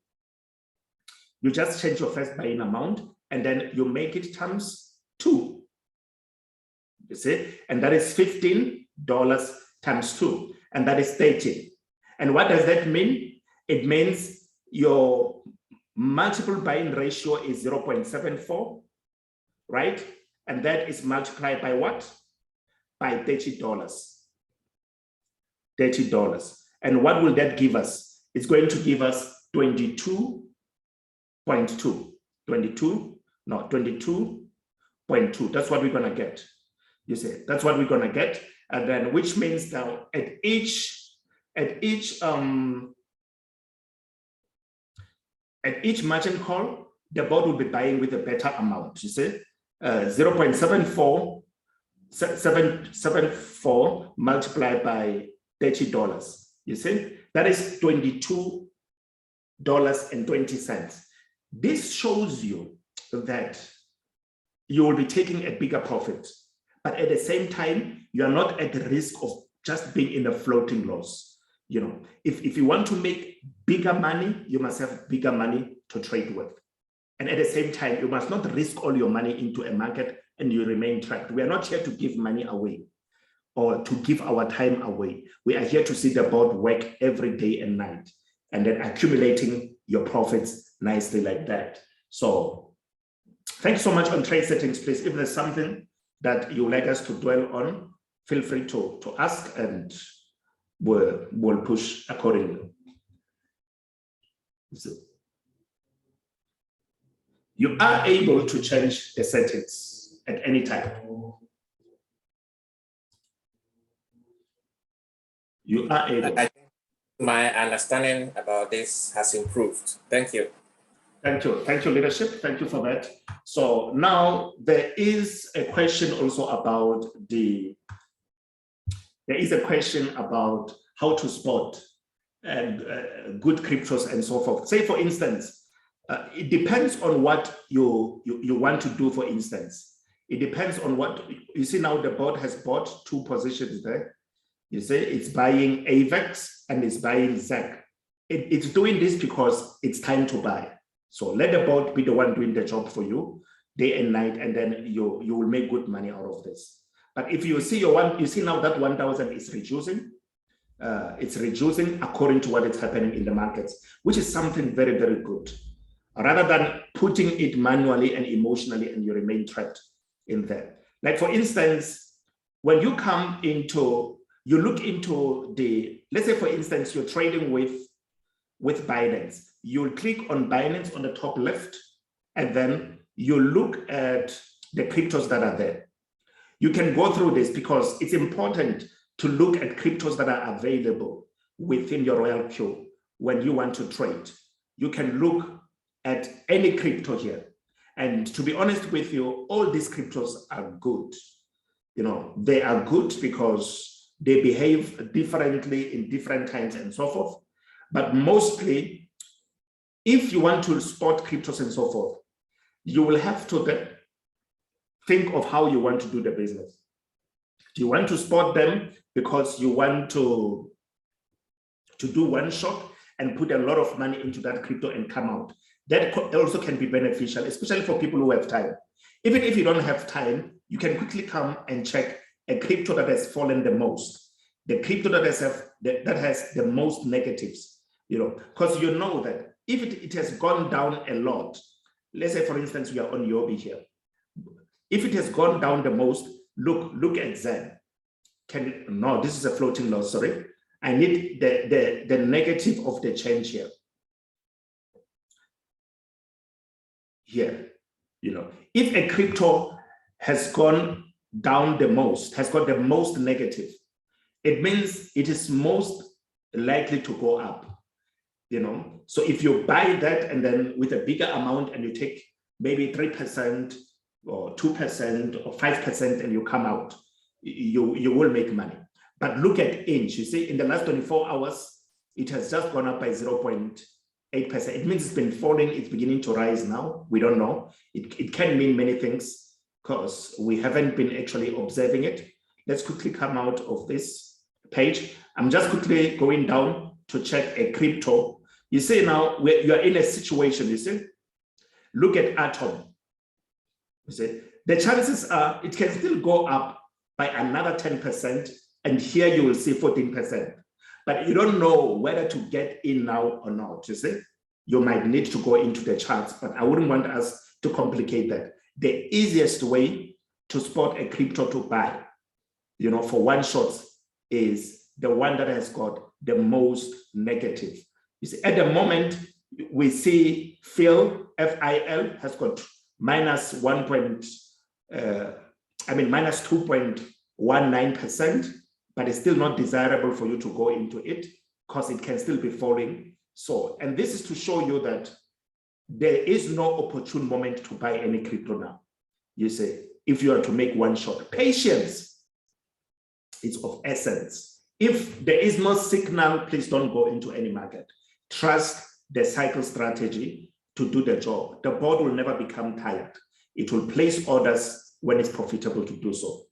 You just change your first buying amount and then you make it times 2. You see, and that is $15 times 2, and that is 30. And what does that mean? It means your multiple buying ratio is 0.74, right? And that is multiplied by what? By $30. $30. And what will that give us? It's going to give us 22.2. 22.2. That's what we're going to get. You see, that's what we're going to get. And then, which means now at each margin call, the board will be buying with a better amount. You see, 0.74 multiplied by $30. You see, that is $22.20. This shows you that you will be taking a bigger profit, but at the same time, you are not at the risk of just being in a floating loss. You know, if you want to make bigger money, you must have bigger money to trade with. And at the same time, you must not risk all your money into a market and you remain trapped. We are not here to give money away or to give our time away. We are here to see the board work every day and night and then accumulating your profits nicely like that. So thanks so much on trade settings, please. If there's something that you would like us to dwell on, feel free to ask and we'll push accordingly. So you are able to change the settings at any time. You are able. I think my understanding about this has improved. Thank you. Thank you. Thank you, leadership. Thank you for that. So now there is a question also about how to spot good cryptos and so forth. Say, for instance, it depends on what you want to do, for instance. It depends on what, you see now the board has bought 2 positions there. You see, it's buying AVAX and it's buying ZAC. It's doing this because it's time to buy. So let the board be the one doing the job for you day and night, and then you will make good money out of this. But if you see you see now that 1,000 is reducing. It's reducing according to what is happening in the markets, which is something very, very good. Rather than putting it manually and emotionally and you remain trapped in there. Like for instance, when you come into, you look into let's say for instance, you're trading with Binance. You'll click on Binance on the top left, and then you look at the cryptos that are there. You can go through this because it's important to look at cryptos that are available within your RoyalQ when you want to trade. You can look at any crypto here. And to be honest with you, all these cryptos are good. You know, they are good because they behave differently in different times and so forth. But mostly, if you want to spot cryptos and so forth, you will have to think of how you want to do the business. Do you want to spot them because you want to do one shot and put a lot of money into that crypto and come out? That also can be beneficial, especially for people who have time. Even if you don't have time, you can quickly come and check a crypto that has fallen the most, the crypto that has the most negatives, you know, because you know that if it has gone down a lot, let's say for instance, we are on Yobi here. If it has gone down the most, look at Zen. No, this is a floating loss, sorry. I need the negative of the change here. Here, you know, if a crypto has gone down the most, has got the most negative, it means it is most likely to go up, you know. So if you buy that and then with a bigger amount and you take maybe 3% or 2% or 5% and you come out, you will make money. But look at Inch, you see, in the last 24 hours, it has just gone up by 0.8%. It means it's been falling, it's beginning to rise now. We don't know. It can mean many things because we haven't been actually observing it. Let's quickly come out of this page. I'm just quickly going down to check a crypto. You see now you are in a situation, you see? Look at Atom. You see, the chances are it can still go up by another 10%, and here you will see 14%. But you don't know whether to get in now or not, you see? You might need to go into the charts, but I wouldn't want us to complicate that. The easiest way to spot a crypto to buy, you know, for one shot is the one that has got the most negative. You see, at the moment, we see FIL has got minus 2.19%, but it's still not desirable for you to go into it because it can still be falling. So, and this is to show you that there is no opportune moment to buy any crypto now. You say, if you are to make one shot, patience is of essence. If there is no signal, please don't go into any market. Trust the cycle strategy to do the job. The board will never become tired. It will place orders when it's profitable to do so.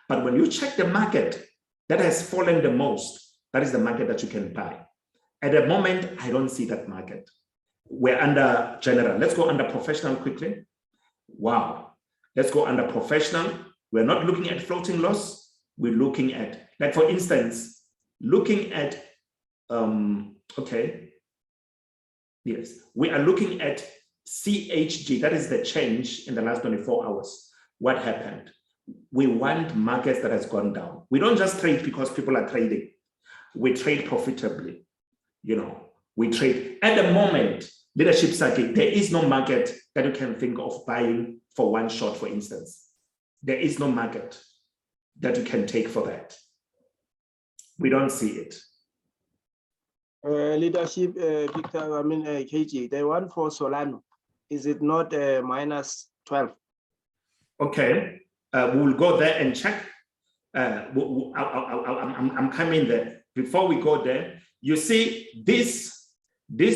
But when you check the market that has fallen the most, that is the market that you can buy. At the moment, I don't see that market. We're under general. Let's go under professional quickly. Wow. Let's go under professional. We're not looking at floating loss. We're looking at, like for instance, looking at, okay. Yes, we are looking at CHG. That is the change in the last 24 hours. What happened? We want markets that has gone down. We don't just trade because people are trading. We trade profitably. You know, we trade at the moment. Leadership circuit, there is no market that you can think of buying for one shot, for instance. There is no market that you can take for that. We don't see it. Leadership, Victor, KG, the one for Solano, is it not minus 12? Okay, we will go there and check. I'm coming there. Before we go there, you see this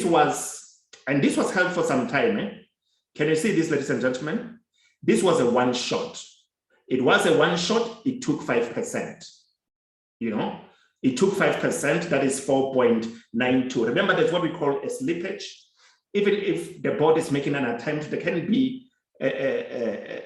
was, and this was held for some time. Can you see this, ladies and gentlemen? This was a one shot. It was a one shot, it took 5%. You know, it took 5%, that is 4.92. Remember, that's what we call a slippage. Even if the board is making an attempt, there can be a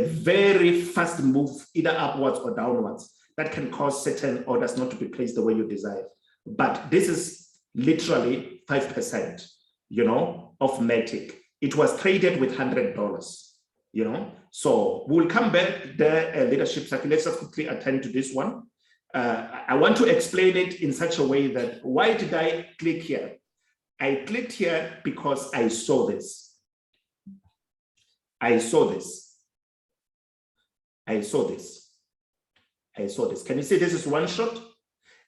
very fast move, either upwards or downwards, that can cause certain orders not to be placed the way you desire. But this is literally 5%, you know, of Matic. It was traded with $100, you know. So we'll come back there, leadership cycle. Let's just quickly attend to this one. I want to explain it in such a way that, why did I click here? I clicked here because I saw this. I saw this. I saw this. I saw this. Can you see this is one shot?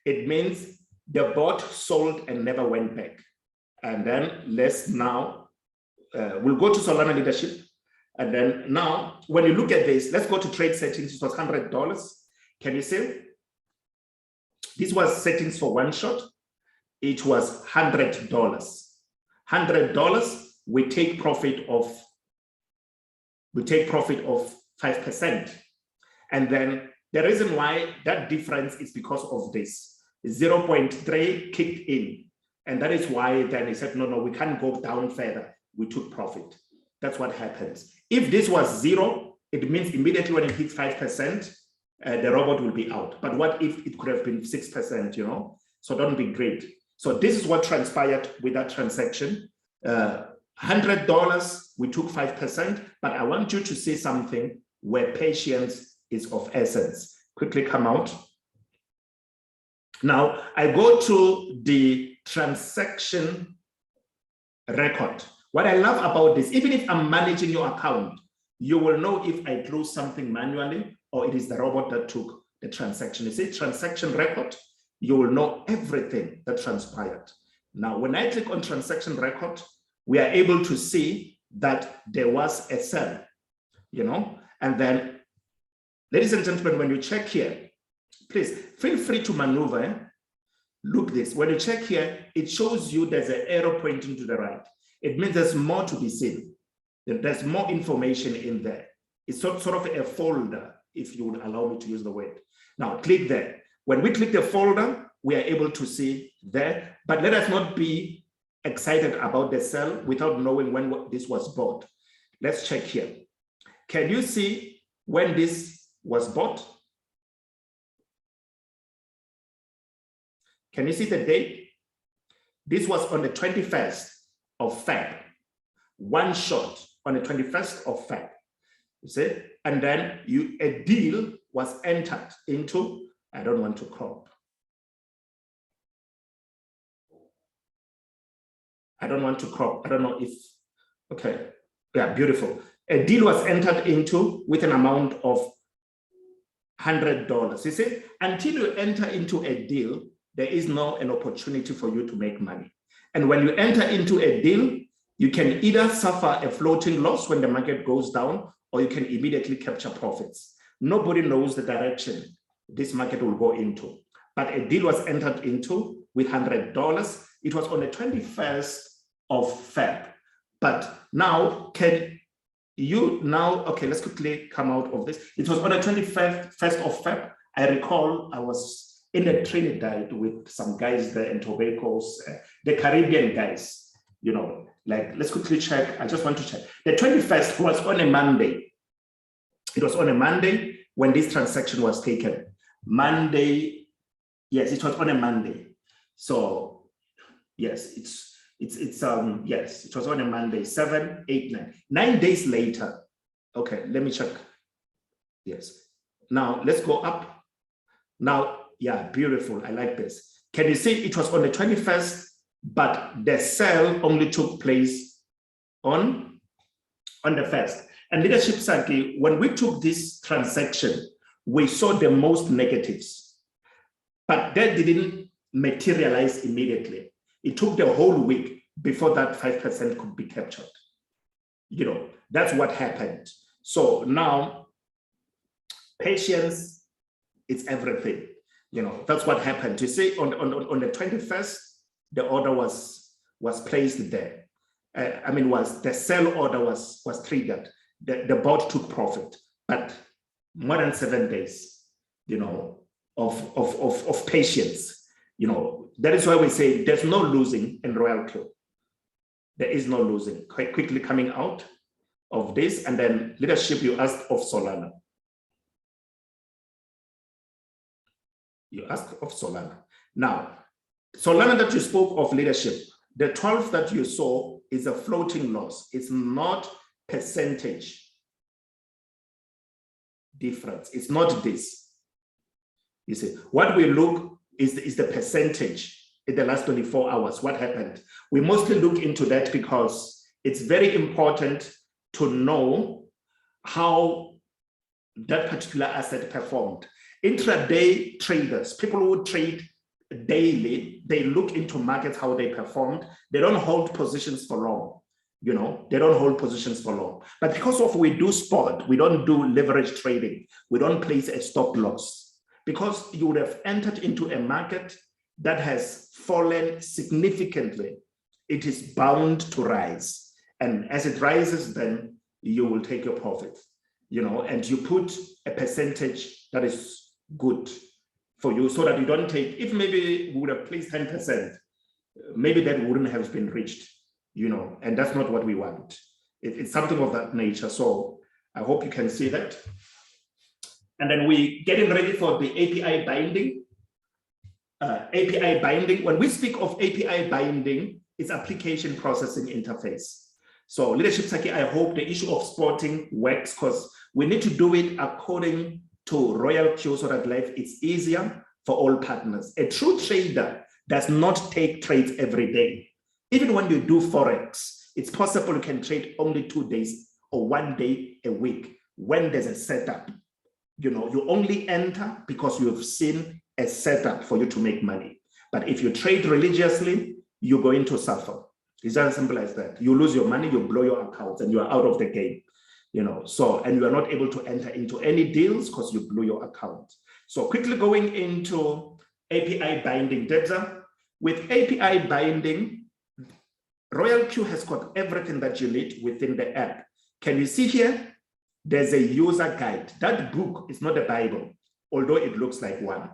It means the bot sold and never went back. And then let's now, we'll go to Solana leadership. And then now, when you look at this, let's go to trade settings. It was $100. Can you see? This was settings for one shot. It was $100. $100, we take profit of 5%. And then the reason why that difference is because of this. 0.3 kicked in. And that is why then he said, no, we can't go down further. We took profit. That's what happens. If this was 0, it means immediately when it hits 5%, the robot will be out. But what if it could have been 6%, you know? So don't be great. So this is what transpired with that transaction. $100, we took 5%, but I want you to see something where patience is of essence. Quickly come out. Now, I go to the transaction record. What I love about this, even if I'm managing your account, you will know if I close something manually or it is the robot that took the transaction. You see, transaction record, you will know everything that transpired. Now, when I click on transaction record, we are able to see that there was a sell, you know, and then, ladies and gentlemen, when you check here, please feel free to maneuver. Look this, when you check here, it shows you there's an arrow pointing to the right. It means there's more to be seen. There's more information in there. It's sort of a folder, if you would allow me to use the word. Now click there. When we click the folder, we are able to see there, but let us not be excited about the sell without knowing when this was bought. Let's check here. Can you see when this was bought? Can you see the date? This was on the 21st of Feb, one shot on the 21st of Feb, you see? And then a deal was entered into, I don't want to crop. I don't want to crop, I don't know if, okay, yeah, beautiful. A deal was entered into with an amount of $100, you see? Until you enter into a deal, there is no an opportunity for you to make money. And when you enter into a deal, you can either suffer a floating loss when the market goes down, or you can immediately capture profits. Nobody knows the direction this market will go into. But a deal was entered into with $100. It was on the 21st of Feb. But now, can you now, okay, let's quickly come out of this. It was on the 21st of Feb. I recall I was in a Trinidad with some guys there in Tobago's, the Caribbean guys, you know, like, let's quickly check. I just want to check. The 21st was on a Monday. It was on a Monday when this transaction was taken. Monday, yes, it was on a Monday. So yes, yes, it was on a Monday, 7, 8, 9. 9 days later. Okay, let me check. Yes. Now let's go up. Now, yeah, beautiful. I like this. Can you see it was on the 21st, but the sale only took place on the 1st. And Leadership Saki, when we took this transaction, we saw the most negatives, but that didn't materialize immediately. It took the whole week before that 5% could be captured. You know, that's what happened. So now, patience is everything. You know, that's what happened. You see, on the 21st, the order was placed there. The sell order was triggered. The board took profit, but more than 7 days, you know, of patience. You know, that is why we say there's no losing in RoyalQ. There is no losing. Quite quickly coming out of this, and then leadership, you asked of Solana. You asked of Solana. Now, Solana that you spoke of leadership, the 12 that you saw is a floating loss. It's not percentage difference. It's not this. You see, what we look is the percentage in the last 24 hours. What happened? We mostly look into that because it's very important to know how that particular asset performed. Intraday traders, people who trade daily, they look into markets, how they performed. They don't hold positions for long. You know, they don't hold positions for long. But because of we do spot, we don't do leverage trading. We don't place a stop loss because you would have entered into a market that has fallen significantly. It is bound to rise. And as it rises, then you will take your profit, you know, and you put a percentage that is good for you so that you don't take, if maybe we would have placed 10%, maybe that wouldn't have been reached, you know, and that's not what we want. It's something of that nature. So I hope you can see that. And then we getting ready for the API binding. API binding, when we speak of API binding, it's application processing interface. So Leadership Saki, I hope the issue of spotting works because we need to do it according to RoyalQ so that life is easier for all partners. A true trader does not take trades every day. Even when you do Forex, it's possible you can trade only 2 days or 1 day a week when there's a setup. You know, you only enter because you have seen a setup for you to make money. But if you trade religiously, you're going to suffer. It's as simple as that. You lose your money, you blow your accounts, and you are out of the game. You know, so, and you are not able to enter into any deals because you blew your account. So quickly going into API binding data. With API binding, RoyalQ has got everything that you need within the app. Can you see here? There's a user guide. That book is not a Bible, although it looks like one.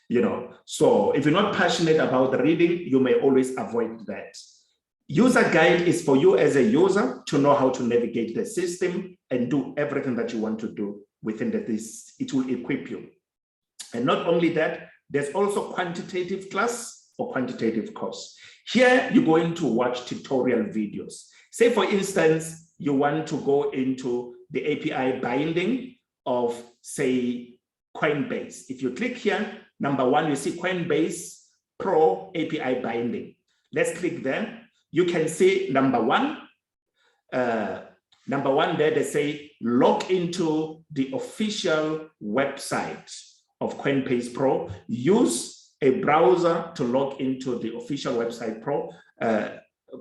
you know. So if you're not passionate about the reading, you may always avoid that. User guide is for you as a user to know how to navigate the system and do everything that you want to do within this. It will equip you. And not only that, there's also quantitative class or quantitative course. Here, you're going to watch tutorial videos. Say, for instance, you want to go into the API binding of, say, Coinbase. If you click here, number one, you see Coinbase Pro API binding. Let's click there. You can see number one there, they say log into the official website of Coinbase Pro. Use a browser to log into the official website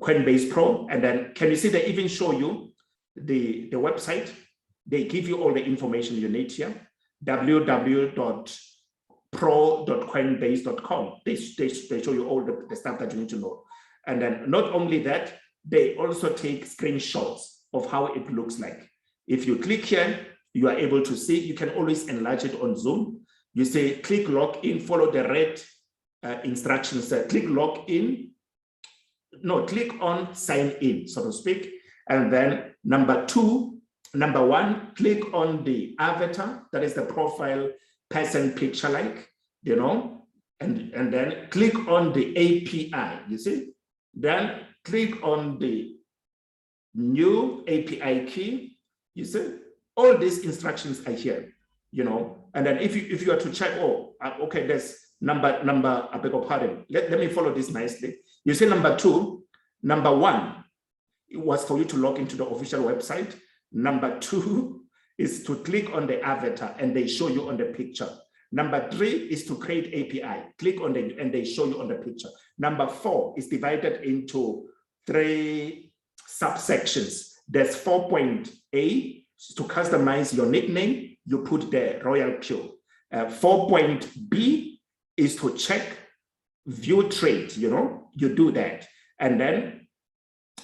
Coinbase Pro. And then can you see they even show you the website? They give you all the information you need here. www.pro.coinbase.com. They show you all the stuff that you need to know. And then not only that, they also take screenshots of how it looks like. If you click here, you are able to see, you can always enlarge it on Zoom. You say, click log in, follow the red instructions. Click log in, click on sign in, so to speak. And then number one, click on the avatar, that is the profile person picture like, you know, and then click on the API, you see? Then click on the new API key, you see? All these instructions are here, you know? And then if you are to check, okay, there's number, I beg your pardon. Let me follow this nicely. You see number one, it was for you to log into the official website. Number two is to click on the avatar and they show you on the picture. Number three is to create API. Click on it and they show you on the picture. Number four is divided into 3 subsections. There's 4.A to customize your nickname. You put the RoyalQ. 4.B is to check view trade, you know, you do that. And then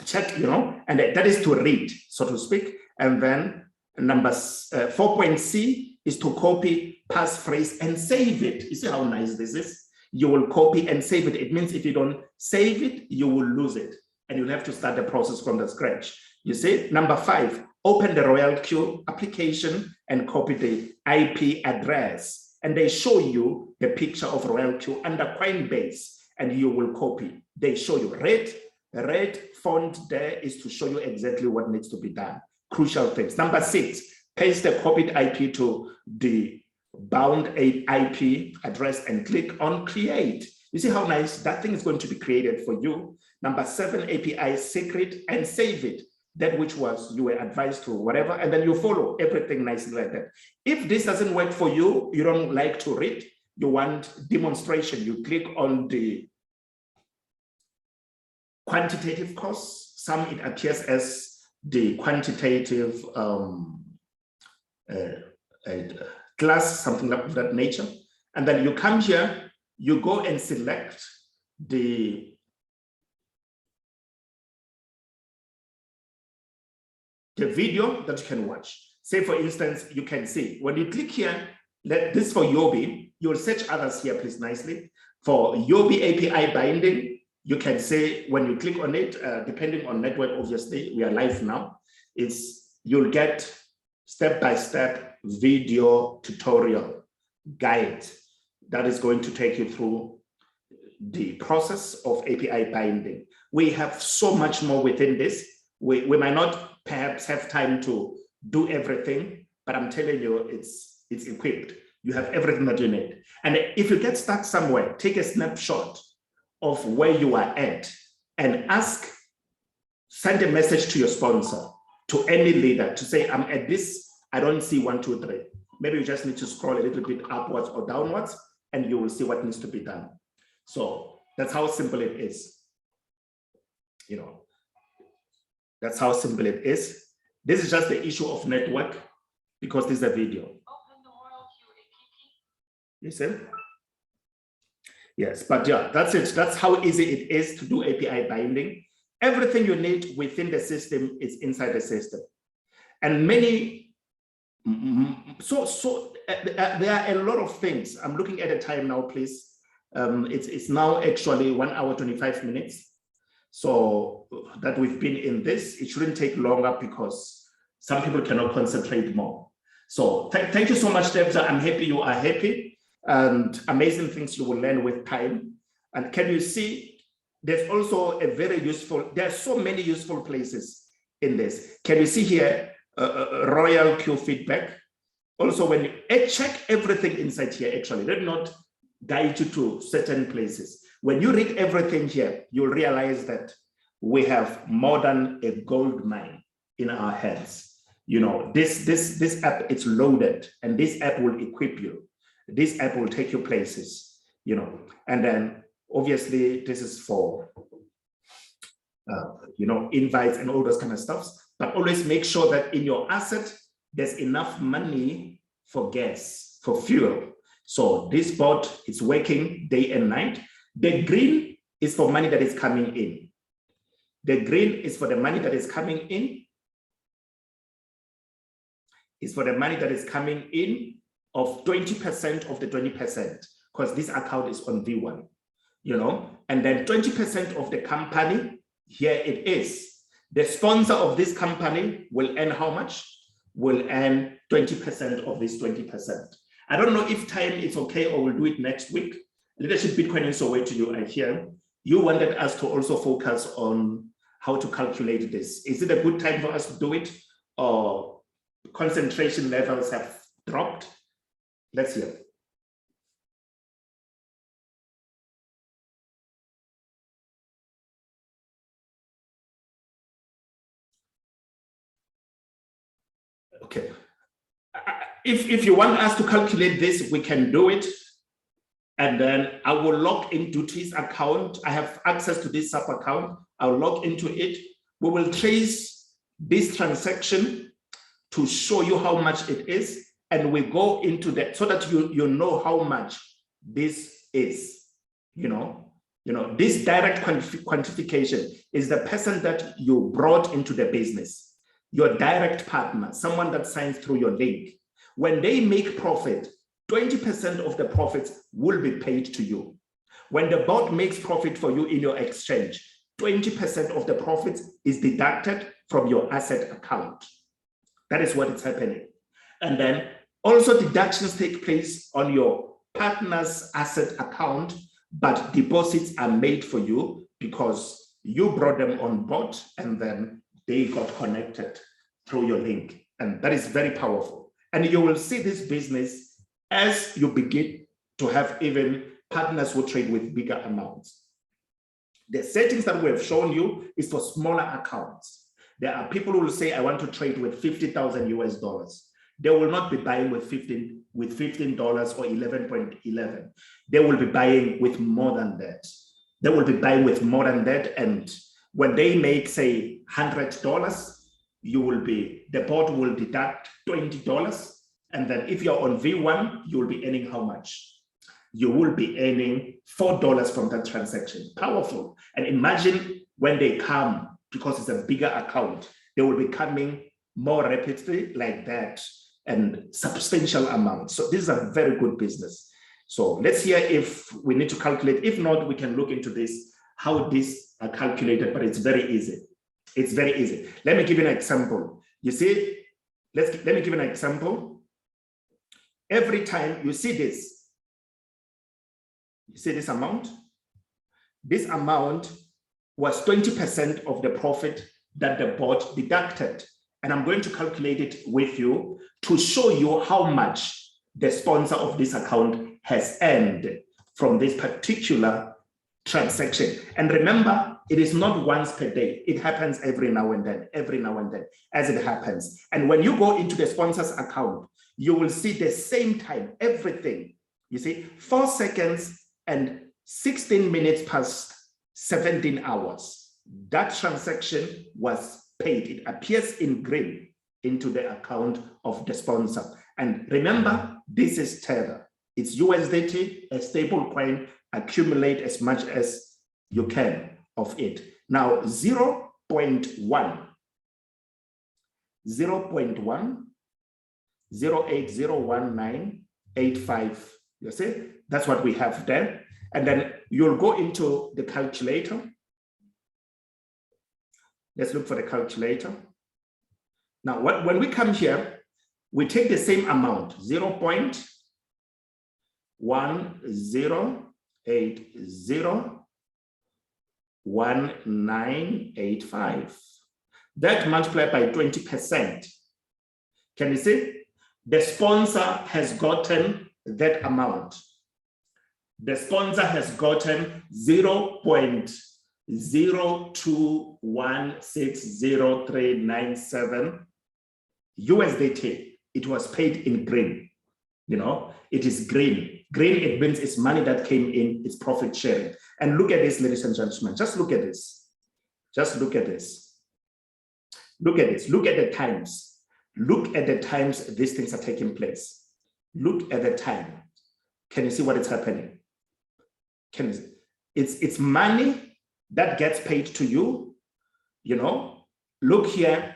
check, you know, and that is to read, so to speak. And then number 4.C is to copy passphrase and save it. You see how nice this is? You will copy and save it. It means if you don't save it, you will lose it. And you'll have to start the process from the scratch. You see, number 5, open the RoyalQ application and copy the IP address. And they show you the picture of RoyalQ under Coinbase and you will copy. They show you red font there is to show you exactly what needs to be done. Crucial things. Number 6, paste the copied IP to the bound IP address and click on create. You see how nice that thing is going to be created for you. Number 7, API secret and save it. That which was you were advised to whatever, and then you follow everything nicely like that. If this doesn't work for you, you don't like to read, you want demonstration, you click on the quantitative course. Some it appears as the quantitative class, something of that nature. And then you come here, you go and select the video that you can watch. Say, for instance, you can see, when you click here, this for Yobi, you will search others here, please, nicely. For Yobi API binding, you can say, when you click on it, depending on network, obviously, we are live now, you'll get step-by-step video tutorial guide that is going to take you through the process of API binding. We have so much more within this. We might not perhaps have time to do everything, but I'm telling you, it's equipped. You have everything that you need. And if you get stuck somewhere, take a snapshot of where you are at and send a message to your sponsor, to any leader to say, I'm at this, I don't see 1, 2, 3. Maybe you just need to scroll a little bit upwards or downwards and you will see what needs to be done. So that's how simple it is. You know, that's how simple it is. This is just the issue of network because this is a video. You see? Yes, but yeah, that's it. That's how easy it is to do API binding. Everything you need within the system is inside the system. And many There are a lot of things. I'm looking at the time now, please. It's now actually 1 hour, 25 minutes. So that we've been in this, it shouldn't take longer because some people cannot concentrate more. So thank you so much, Debza. I'm happy you are happy, and amazing things you will learn with time. And can you see, there's also a very useful, there are so many useful places in this. Can you see here, RoyalQ feedback? Also, when you check everything inside here, actually, let me not guide you to certain places. When you read everything here, you'll realize that we have more than a gold mine in our hands. You know, this app, it's loaded, and this app will equip you. This app will take you places, you know, and then obviously this is for, you know, invites and all those kind of stuff, but always make sure that in your asset, there's enough money for gas, for fuel. So this bot is working day and night. The green is for money that is coming in. The green is for the money that is coming in. Is for the money that is coming in of 20% of the 20%, because this account is on V1, you know, and then 20% of the company, here it is. The sponsor of this company will earn how much? Will earn 20% of this 20%. I don't know if time is okay or we'll do it next week. Leadership Bitcoin is away to you, I hear. You wanted us to also focus on how to calculate this. Is it a good time for us to do it, or concentration levels have dropped? Let's hear. Okay. If you want us to calculate this, we can do it. And then I will log into his account. I have access to this sub account. I'll log into it. We will trace this transaction to show you how much it is. And we go into that so that you know how much this is, you know, this direct quantification is the person that you brought into the business, your direct partner, someone that signs through your link. When they make profit, 20% of the profits will be paid to you. When the bot makes profit for you in your exchange, 20% of the profits is deducted from your asset account. That is what is happening. And then also deductions take place on your partner's asset account, but deposits are made for you because you brought them on board and then they got connected through your link. And that is very powerful. And you will see this business as you begin to have even partners who trade with bigger amounts. The settings that we have shown you is for smaller accounts. There are people who will say, I want to trade with 50,000 US dollars. They will not be buying with $15 or 11.11. They will be buying with more than that. They will be buying with more than that. And when they make, say, $100, the bot will deduct $20. And then if you're on V1, you will be earning how much? You will be earning $4 from that transaction. Powerful. And imagine when they come, because it's a bigger account, they will be coming more rapidly like that and substantial amounts. So this is a very good business. So let's hear if we need to calculate. If not, we can look into this, how these are calculated, but it's very easy. It's very easy. Let me give you an example. You see, let me give you an example. Every time you see this, you see this amount? This amount was 20% of the profit that the bot deducted. And I'm going to calculate it with you to show you how much the sponsor of this account has earned from this particular transaction. And remember, it is not once per day. It happens every now and then, as it happens. And when you go into the sponsor's account, you will see the same time, everything. You see, 4 seconds and 16 minutes past 17 hours. That transaction was paid. It appears in green into the account of the sponsor. And remember, this is Tether. It's USDT, a stable coin. Accumulate as much as you can of it. Now, 0.1, 0801985. You see, that's what we have there. And then you'll go into the calculator. Let's look for the calculator. Now, when we come here, we take the same amount, 0.10801985. That multiplied by 20%. Can you see? The sponsor has gotten that amount. The sponsor has gotten 0.02160397 USDT. It was paid in green. You know, it is green. Green, it means it's money that came in, it's profit sharing. And look at this, ladies and gentlemen. Just look at this. Just look at this. Look at this. Look at the times. Look at the times these things are taking place. Look at the time. Can you see what is happening? Can you see? It's money that gets paid to you. You know, look here,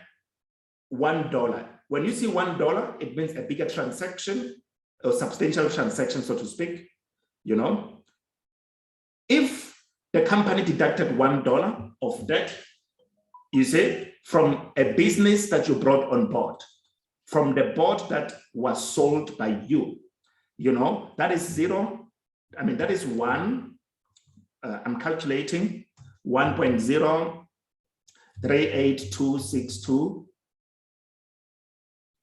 $1. When you see $1, it means a bigger transaction, or substantial transaction, so to speak. You know, if the company deducted $1 of that, you say, from a business that you brought on board, from the board that was sold by you, you know, that is zero. I mean, that is one. I'm calculating 1.038262.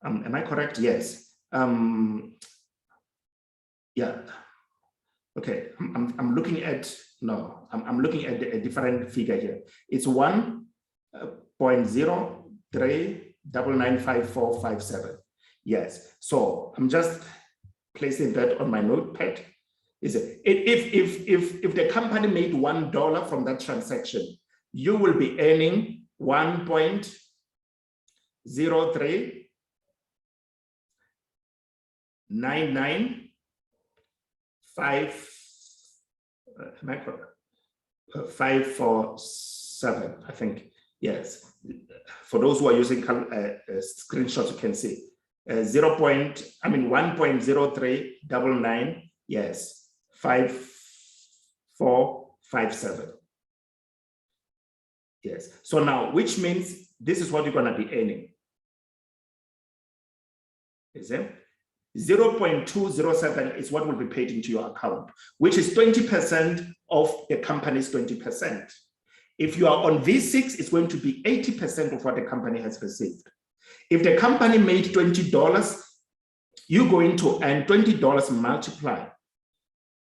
Am I correct? Yes. Yeah. Okay. I'm looking at I'm looking at a different figure here. It's 1.03995457. Yes. So I'm just placing that on my notepad. Is it if the company made $1 from that transaction, you will be earning 1.03995547. I think, yes. For those who are using screenshots, you can see 1.0399. Yes. 5457. Yes. So now, which means this is what you're going to be earning. Is it? 0.207 is what will be paid into your account, which is 20% of the company's 20%. If you are on V6, it's going to be 80% of what the company has received. If the company made $20, you're going to earn $20 multiplied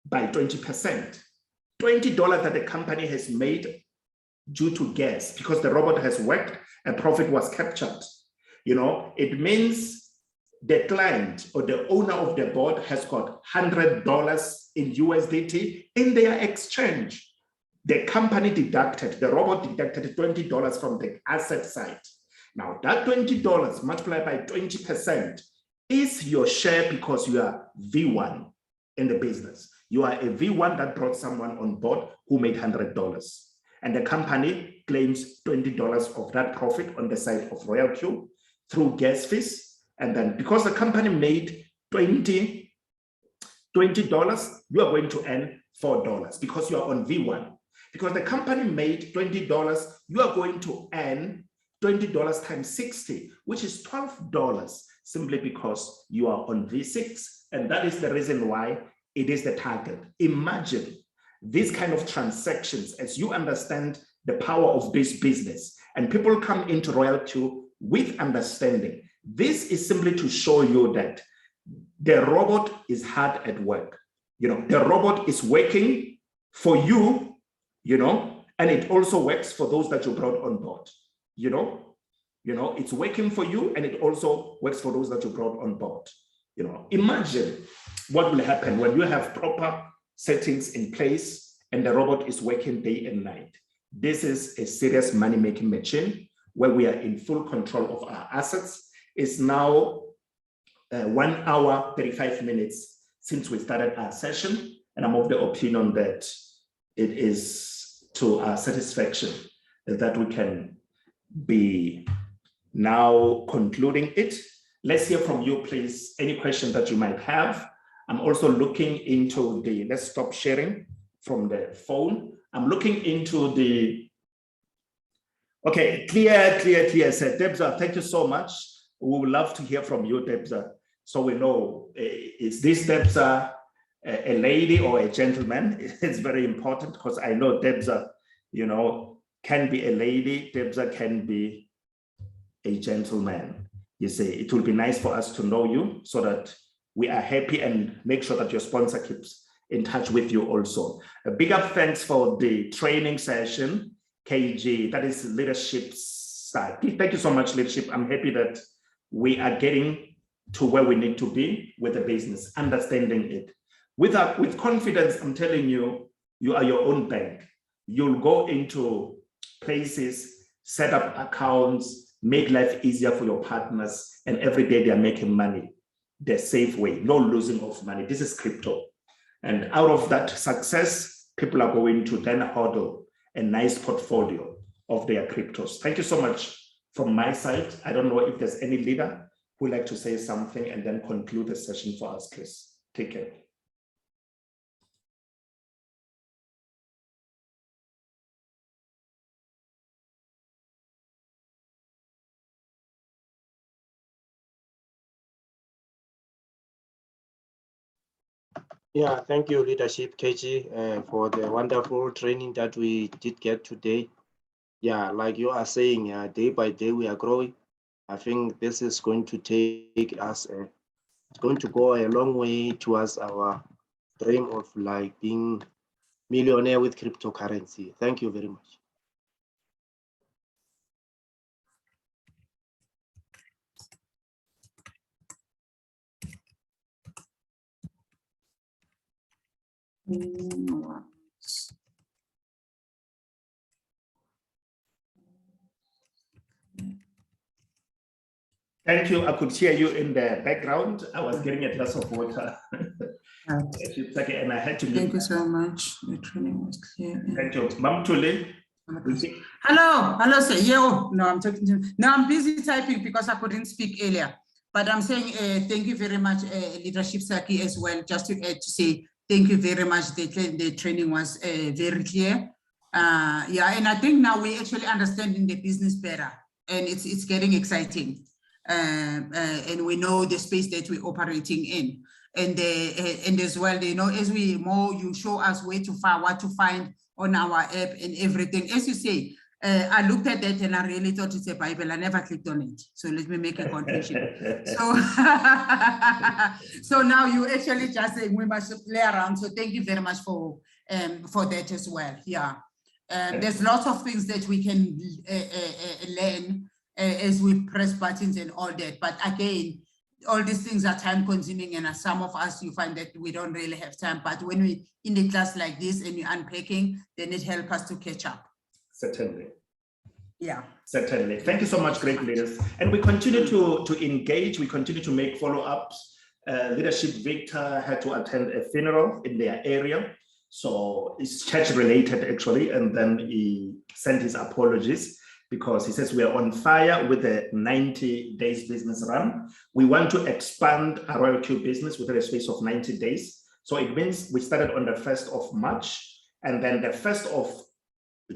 by 20%. $20 that the company has made due to gas, because the robot has worked and profit was captured. You know, it means the client or the owner of the board has got $100 in USDT in their exchange. The company deducted, the robot deducted $20 from the asset side. Now that $20 multiplied by 20% is your share, because you are V1 in the business. You are a V1 that brought someone on board who made $100. And the company claims $20 of that profit on the side of RoyalQ through gas fees. And then because the company made $20, you are going to earn $4 because you are on V1. Because the company made $20, you are going to earn $20 times 60, which is $12, simply because you are on V6. And that is the reason why it is the target. Imagine these kind of transactions as you understand the power of this business, and people come into RoyalQ with understanding. This is simply to show you that the robot is hard at work. You know, the robot is working for you, you know, and it also works for those that you brought on board. You know, it's working for you, and it also works for those that you brought on board. You know, imagine what will happen when you have proper settings in place and the robot is working day and night. This is a serious money-making machine where we are in full control of our assets. It's now 1 hour, 35 minutes since we started our session, and I'm of the opinion that it is to our satisfaction that we can be now concluding it. let's hear from you, please. Any question that you might have. I'm also looking into the, let's stop sharing from the phone. I'm looking into the, okay, clear. Said Debza, thank you so much. We would love to hear from you, Debza. So we know, is this Debza a lady or a gentleman? It's very important because I know Debza, you know, can be a lady, Debza can be a gentleman. You see, it will be nice for us to know you so that we are happy and make sure that your sponsor keeps in touch with you also. A big up thanks for the training session, KG, that is leadership side. Thank you so much, leadership. I'm happy that we are getting to where we need to be with the business, understanding it. With confidence, I'm telling you, you are your own bank. You'll go into places, set up accounts, make life easier for your partners, and every day they're making money the safe way, no losing of money. This is crypto. And out of that success, people are going to then hodl a nice portfolio of their cryptos. Thank you so much from my side. I don't know if there's any leader who would like to say something and then conclude the session for us, please. Take care. Yeah, thank you, leadership, KG, for the wonderful training that we did get today. Yeah, like you are saying, day by day we are growing. I think this is going to take us, it's going to go a long way towards our dream of like being millionaire with cryptocurrency. Thank you very much. Thank you. I could hear you in the background. I was getting a glass of water. Okay, and I had to. Thank you so much. The training was clear. Thank you. Mam Tuli. Hello, sir. Yeah, no, I'm talking to. No, I'm busy typing because I couldn't speak earlier. But I'm saying thank you very much, leadership Saki, as well. Just to say thank you very much. The training was very clear. Yeah, and I think now we're actually understanding the business better, and it's getting exciting. And we know the space that we're operating in, and as well, you know, as we more you show us where to find what to find on our app and everything. As you say, I looked at that and I really thought it's a Bible. I never clicked on it, so let me make a confession. So now you actually just say we must play around. So thank you very much for that as well. Yeah, there's lots of things that we can learn as we press buttons and all that, but again, all these things are time consuming, and some of us, you find that we don't really have time, but when we in a class like this and you're unpacking, then it helps us to catch up. Certainly. Yeah. Certainly. Thank you so much, great leaders. And we continue to engage, we continue to make follow-ups. Leadership Victor had to attend a funeral in their area, so it's church related actually, and then he sent his apologies, because he says we are on fire with the 90 days business run. We want to expand our RoyalQ business within a space of 90 days. So it means we started on the 1st of March, and then the 1st of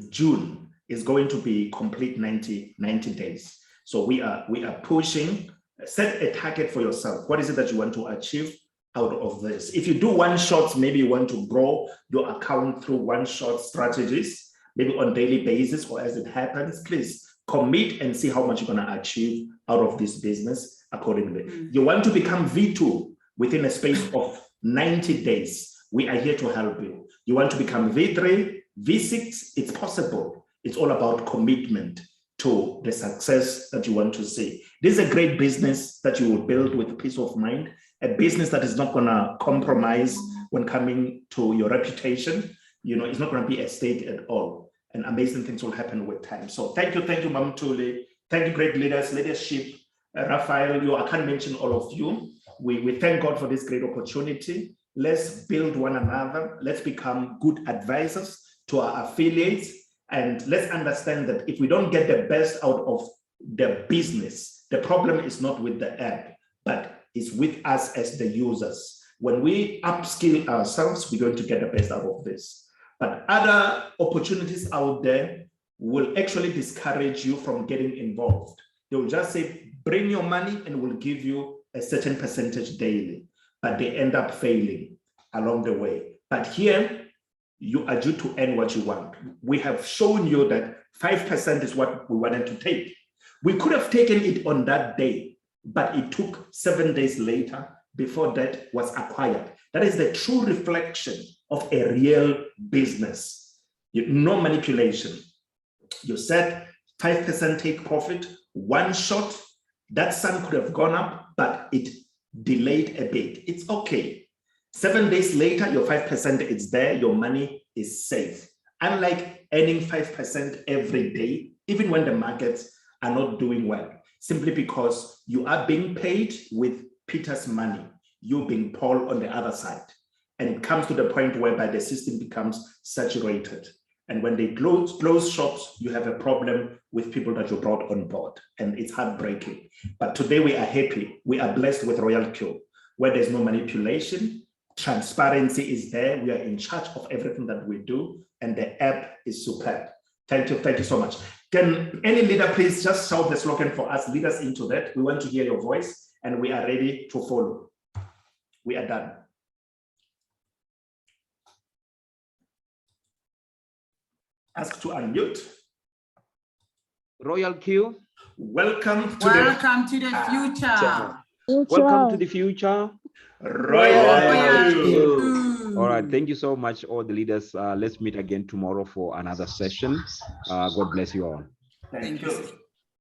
June is going to be complete 90 days. So we are pushing. Set a target for yourself. What is it that you want to achieve out of this? If you do one-shots, maybe you want to grow your account through one-shot strategies, maybe on a daily basis or as it happens, please commit and see how much you're going to achieve out of this business accordingly. You want to become V2 within a space of 90 days. We are here to help you. You want to become V3, V6, it's possible. It's all about commitment to the success that you want to see. This is a great business that you will build with peace of mind, a business that is not going to compromise when coming to your reputation. You know, it's not going to be a state at all. And amazing things will happen with time. So thank you, Mam Tuli. Thank you, great leaders, leadership. Raphael, I can't mention all of you. We thank God for this great opportunity. Let's build one another. Let's become good advisors to our affiliates. And let's understand that if we don't get the best out of the business, the problem is not with the app, but it's with us as the users. When we upskill ourselves, we're going to get the best out of this. But other opportunities out there will actually discourage you from getting involved. They will just say, bring your money and we'll give you a certain percentage daily, but they end up failing along the way. But here, you are due to earn what you want. We have shown you that 5% is what we wanted to take. We could have taken it on that day, but it took 7 days later before that was acquired. That is the true reflection of a real business. No manipulation. You said 5% take profit, one shot. That sun could have gone up, but it delayed a bit. It's okay. 7 days later, your 5% is there, your money is safe. Unlike earning 5% every day, even when the markets are not doing well, simply because you are being paid with Peter's money, you being Paul on the other side. And it comes to the point whereby the system becomes saturated. And when they close shops, you have a problem with people that you brought on board, and it's heartbreaking. But today we are happy. We are blessed with RoyalQ, where there's no manipulation. Transparency is there. We are in charge of everything that we do, and the app is superb. Thank you so much. Can any leader please just shout the slogan for us, lead us into that? We want to hear your voice, and we are ready to follow. We are done. Ask to unmute. RoyalQ. Welcome to Welcome to the future. Welcome to the future. RoyalQ. All right. Thank you so much, all the leaders. Let's meet again tomorrow for another session. God bless you all. Thank you.